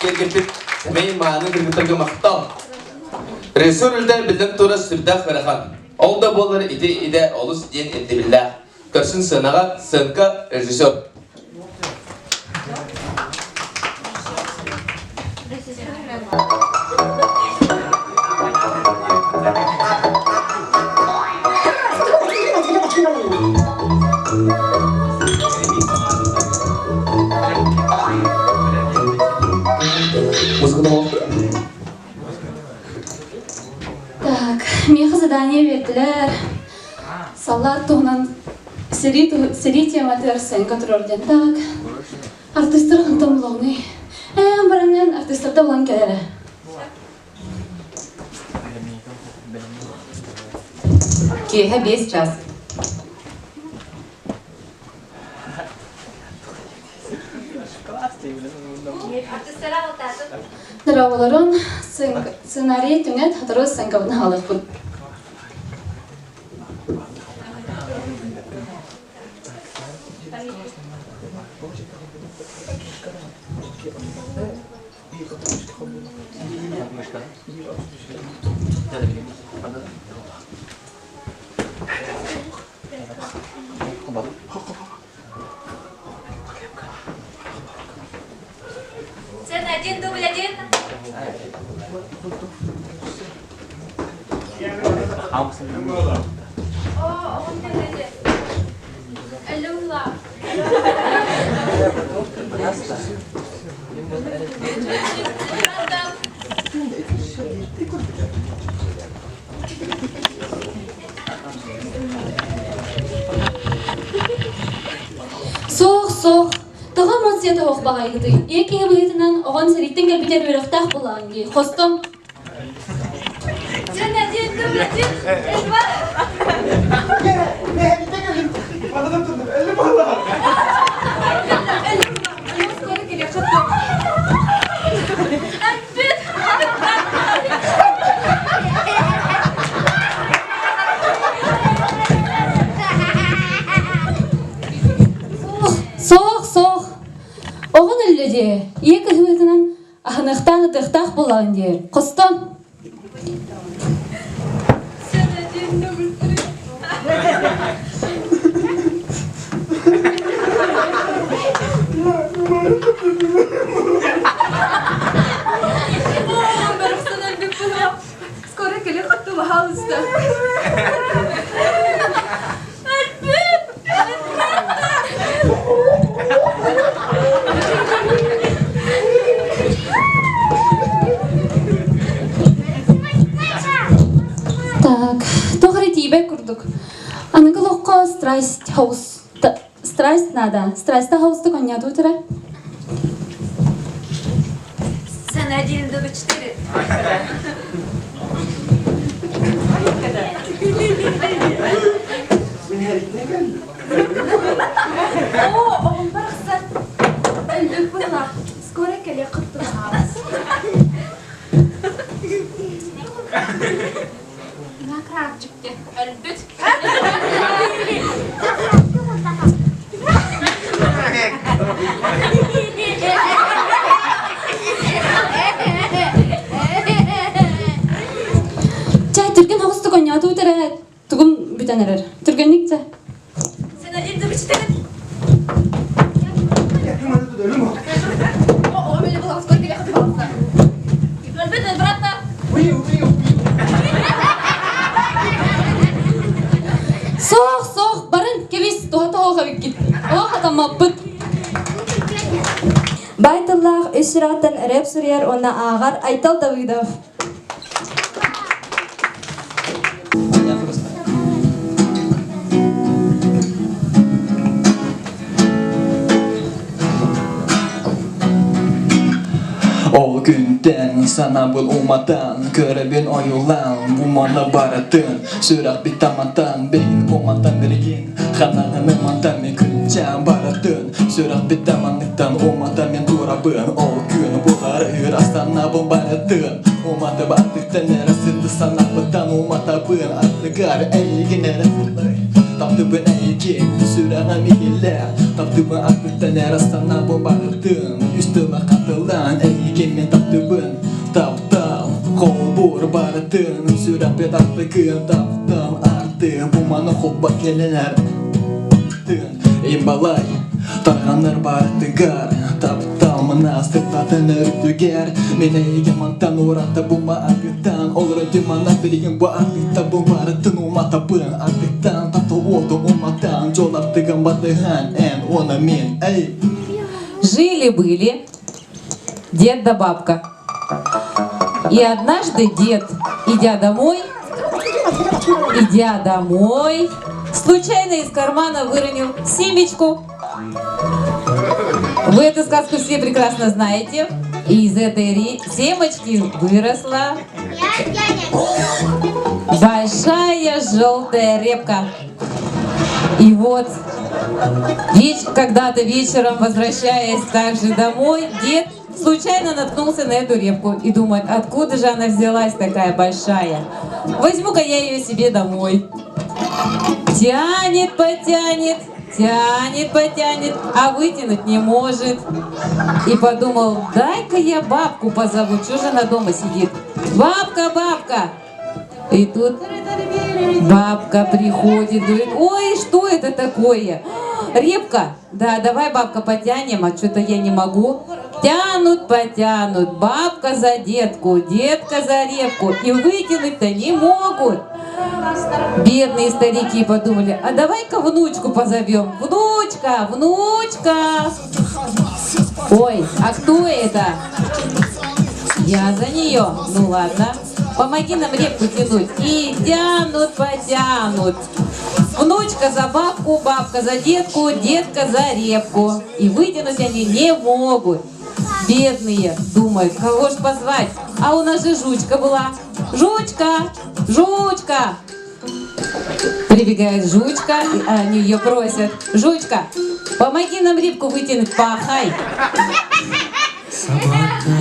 Gergepip semeyin mağanın kırgıtırgı maqtal. Resul'de bildim tura sürdah verakan. Olda bolları ide olus diyen endi billah. Körsün sığınağa sığınka rejisör. Так, мне задание вердилер. Салат тугнан сери тематер сен контролден. Так, артисттер хантам логны. Баранен артисттер булан келер. Кеһе 5 час. Драваларын сценарий түңет хатыры сенкабын халықпын. Сцена 1, дубль 1. О, он тебе. Аллула. Соқ. Тағам мансията оқ бағайғыды. Екеге бұлетінен оған сәреттен кәлбетер өріқтақ болағын ге. Қостым. Сцена 1, дубль 1. Соқ. Оған үлледе. Екі бұлетінен ағынықтақ болағын ге. Қостым. Сцена 1, дубль 3. Скоро келе хатты бахалысты. Так, тоғыры тейбе күрдік. Анығы лоққа страсть хаус. Страсть надо. Страсть хаусты коньяду өтірі. Сцена 1, дубль 4. О, он барықсан. Әлбек бұла. Скоро келе қыттың ağız. Накрапчикте. Әлбек. Чай, түрген хаусты коньяду өтірі. Түгім бүтен әрір. Түргенlik чай. Сцена 1, дубль 4. О, мені була скоро келе қыттың ağız. Әлбек, обратно. Соқ, барын кебес туғата оға беккет. Оға қатама бұд. Байтыллах үсіратын рэп сүрер оны ағар Айтал Давыдов. Ol günden sana bul umadan Görebin oyulan umana baratın Sürak bitamatan beyin umadan birgin Kananın umadan men küncan baratın Sürak bitamanlıktan umadan men turabın Ol gün bular hür astana bul baratın Umata battıktan nerasıldı sana bıtan umata bın Atlıgar eygin nerasıldı Taptı bın eygin Sürağa mihiller taptımı akıttan erastana bu barıtın Üstüme katılan eğikemin taptımın Taptam kol bur barıtın Sürapet attıkın taptam artık Bu manı hobba kelener Imbalay Tarhanlar barıtıgar Taptamına sırtlatın örtüger Mene egemantan uğratta bu akıttan Olur ödümana birigin bu akıtta Bu barıtın umatapın akıttan Tatı oldu umatan Jolaptıgın batıhan en ona min ey Жили-были дед да бабка. И однажды дед, идя домой, случайно из кармана выронил семечку. Вы эту сказку все прекрасно знаете. И из этой семечки выросла большая желтая репка. И вот когда-то вечером, возвращаясь также домой, дед случайно наткнулся на эту репку и думает, откуда же она взялась такая большая? Возьму-ка я ее себе домой. Тянет, потянет, тянет, потянет, а вытянуть не может. И подумал, дай-ка я бабку позову, что же она дома сидит? Бабка, бабка! И тут бабка приходит, говорит, ой, что это такое? Репка? Да, давай, бабка, потянем, а что-то я не могу. Тянут, потянут, бабка за детку, детка за репку, и вытянуть-то не могут. Бедные старики подумали, а давай-ка внучку позовем. Внучка, внучка. Ой, а кто это? Я за нее. Ну ладно. Помоги нам репку тянуть. И тянут, потянут. Внучка за бабку, бабка за детку, детка за репку. И вытянуть они не могут. Бедные думают, кого ж позвать? А у нас же жучка была. Жучка, жучка. Прибегает жучка, и они ее просят. Жучка, помоги нам репку вытянуть, пахай.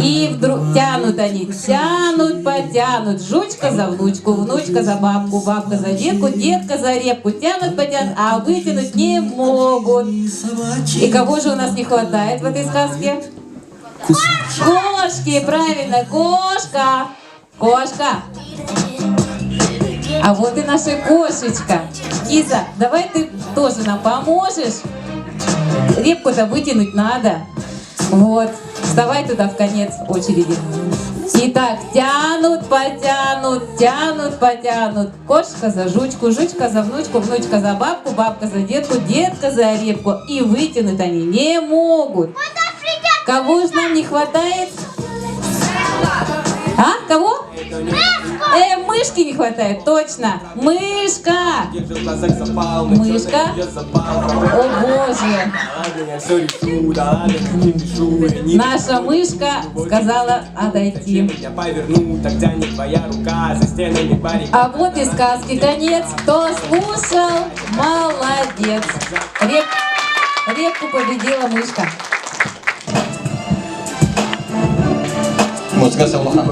И вдруг тянут они, тянут, потянут. Жучка за внучку, внучка за бабку, бабка за детку, детка за репку. Тянут, потянут, а вытянуть не могут. И кого же у нас не хватает в этой сказке? Кошки, правильно, кошка. Кошка. А вот и наша кошечка. Киса, давай ты тоже нам поможешь. Репку-то вытянуть надо. Вот, вставай туда в конец очереди. Итак, тянут, потянут, тянут, потянут. Кошка за жучку, жучка за внучку, внучка за бабку, бабка за детку, детка за репку. И вытянуть они не могут. Кого же нам не хватает? А? Кого? Мышки не хватает, точно. Мышка. Мышка. О боже. Наша мышка сказала отойти. А вот и сказки конец. Кто слушал, молодец. Репку победила мышка. Muzika sallahan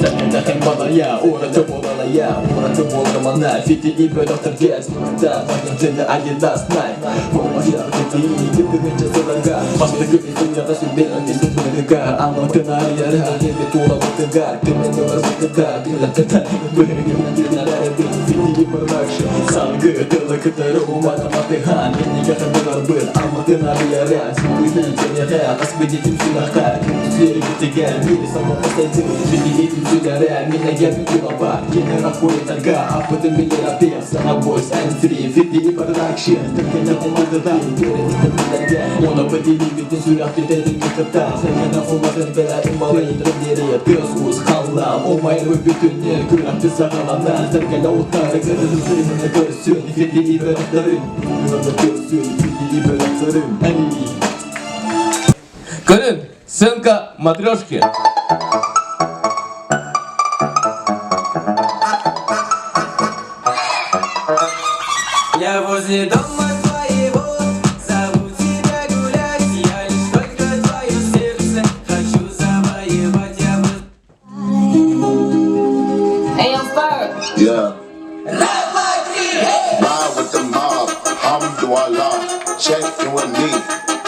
Sen de hem balaya Uğratı bolalaya Uğratı bolgamana Fiti ibe doktor gez Nurda Magazini Adidas Nike Boğaya Fiti Gıdırınca sıraga Bastı gıbizin ya da sübeyini Sütüdüga Anlatın ayara Gibi tuğla batıga Dinle var batıga Dinle tani Bıhırgımla dinler Fiti production Salgı Dılı kıtırı Umata matihan Yeni yakındılar bıl Anlatın ayara Sübeyini Cenyağa Asbeditim sülaka Kimsiri gitti gel Biri sama pasajir Jadi itu saudara Mina gabi kulapa Kena rapuri targa Apa tu milik api Sama voice and free Fiti production Terkena pemadatan Kira kita berlaga Wala berdiri Bitin surah kita dengan kata Saya umatan bela Imbalai terdiri Terus us halal Omay bütünnya Kurang kesalahan Terkena utara Kerana sering Kersun Fiti production Kersun Fiti production Көрін, сынка матрешки. Я возле дома твоего, зову тебя гулять. Я лишь только твое сердце хочу завоевать. Я Hey, I'm Spark. Yeah. Ride with the mob, I'm Dwala. check in with me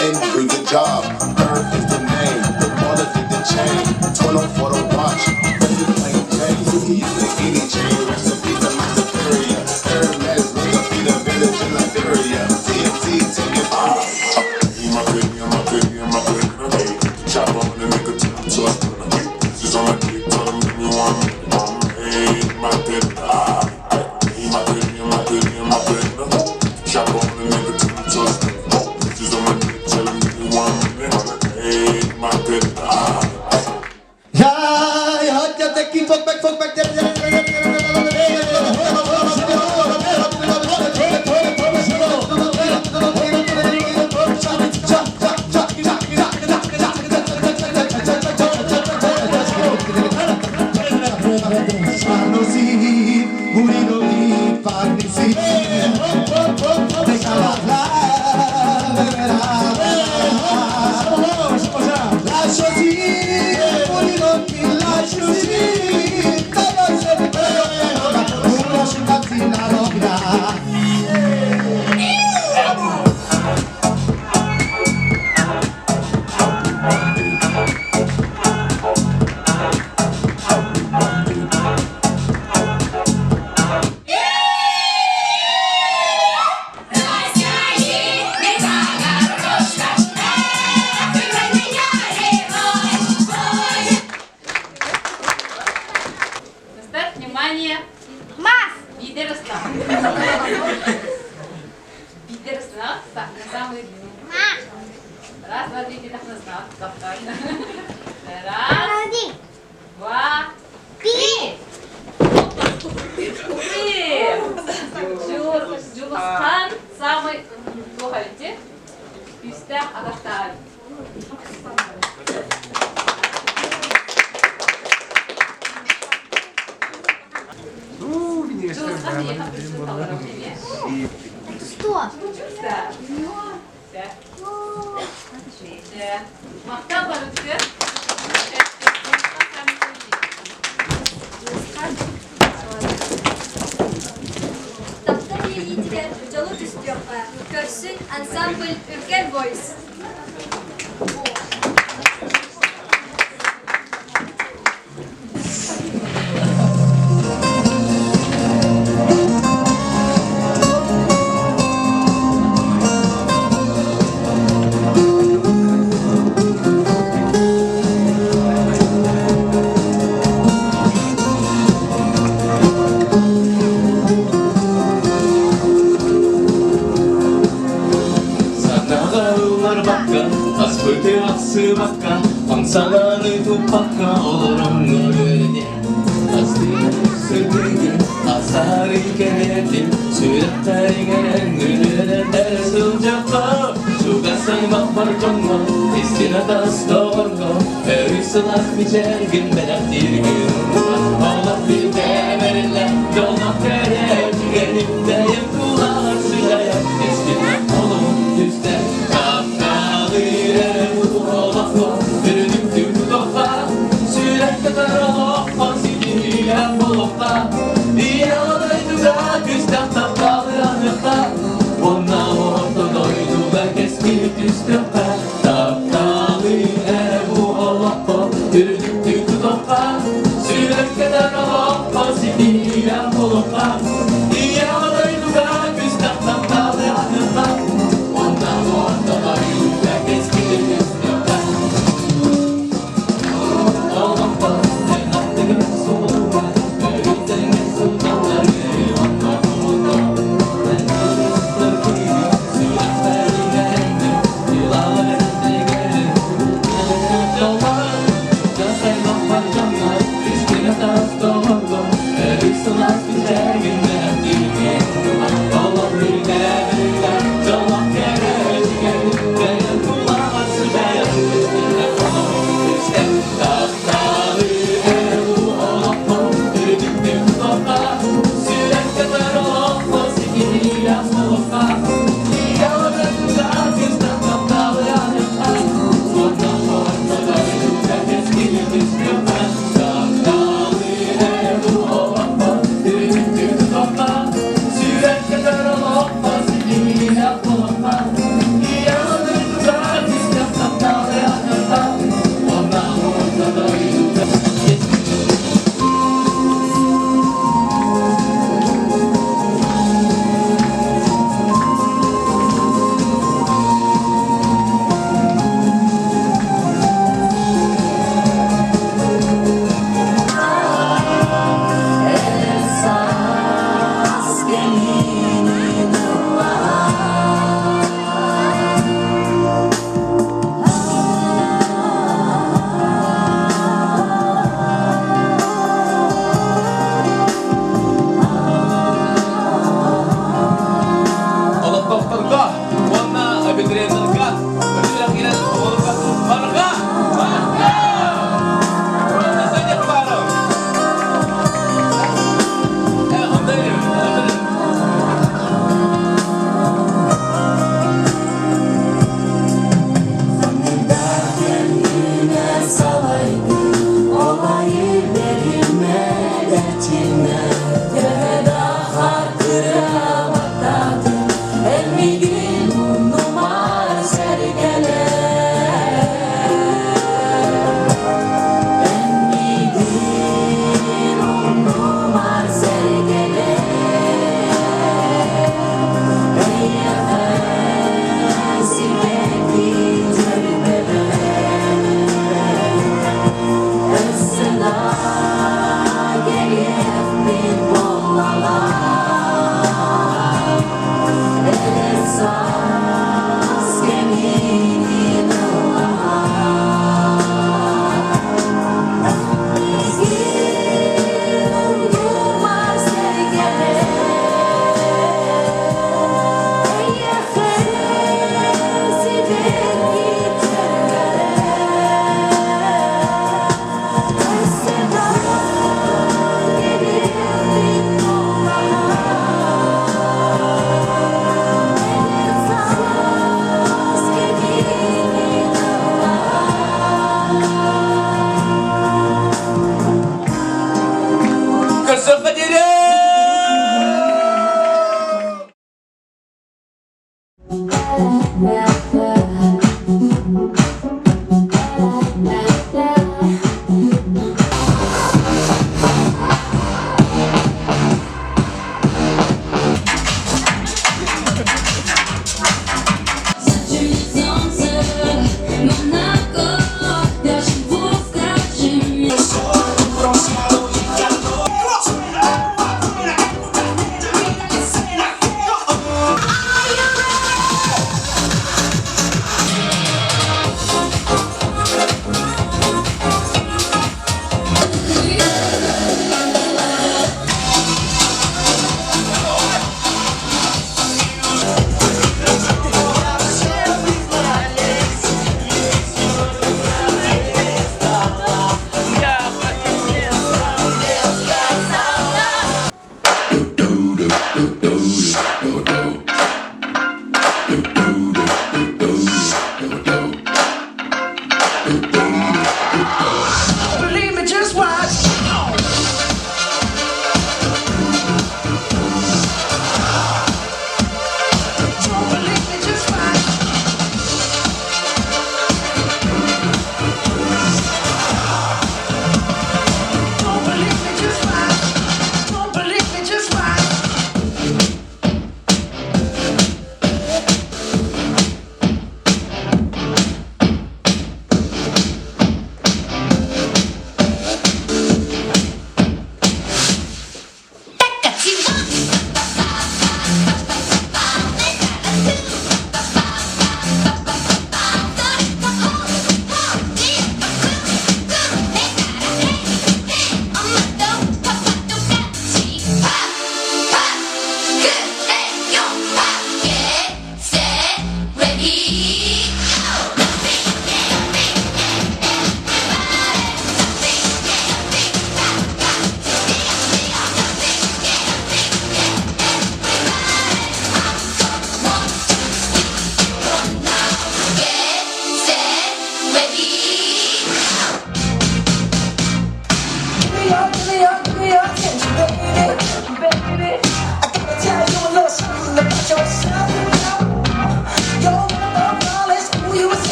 and do your job. Earth is the name, the quality the chain. 12 for the watch, this is plain Jane. He is the any chain, recipe to my superior. Hermes, recipe the village in Liberia. TNT, take it off. My baby, my baby, my baby. Chop on the nigga to a she's on my dick, tell him give me one. Hey, my baby, my baby, my baby, my baby. Chop on the nigga to a she's on my dick, tell him give me one. Hey, my baby, Yeah, hot get the key, fuck back, Внимание! Мас! Видер остался. Видер остался. Так, на самый... Раз, два, три, так на знак. Раз, два, три! Джуласхан самый плохо летит. Пистах Агарталь. Что? Мақтал бар өткен. Таптан егетігер жолу түстіоққа. Көрсін ансамбль Үргел Voice. Asfaltı aksı bakka, pangsaları tupakka olurum görüne. Aslı sürgün, asarı kenetim, sürekli gelen gülüne tersi ucakka. Şugasan bakmar jongo, istine tas doğurgo, övüsülak biçergin belak dirgin. Oğlak bir temerle, dolmak tere, elimdeyim kulağır sülaya, istine olum düzde.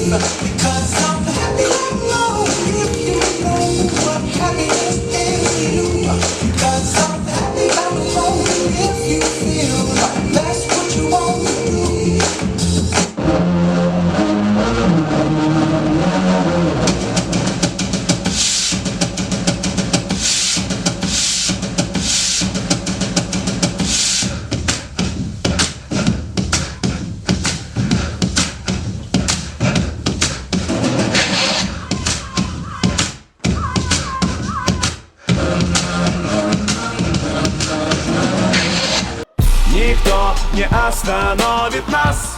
Because I'm happy alone if you know what happiness is. Because I'm happy alone if you feel like that's what you want to do. Никто не остановит нас.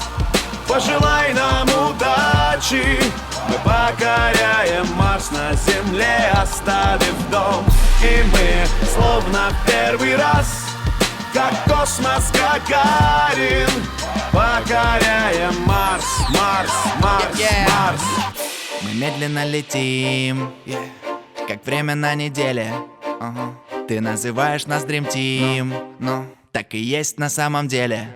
Пожелай нам удачи. Мы покоряем Марс на земле, оставив дом. И мы словно в первый раз, как космос Гагарин, покоряем Марс, Марс, Марс, Марс. Мы медленно летим, как время на неделе. Ты называешь нас Dream Team, но так и есть на самом деле.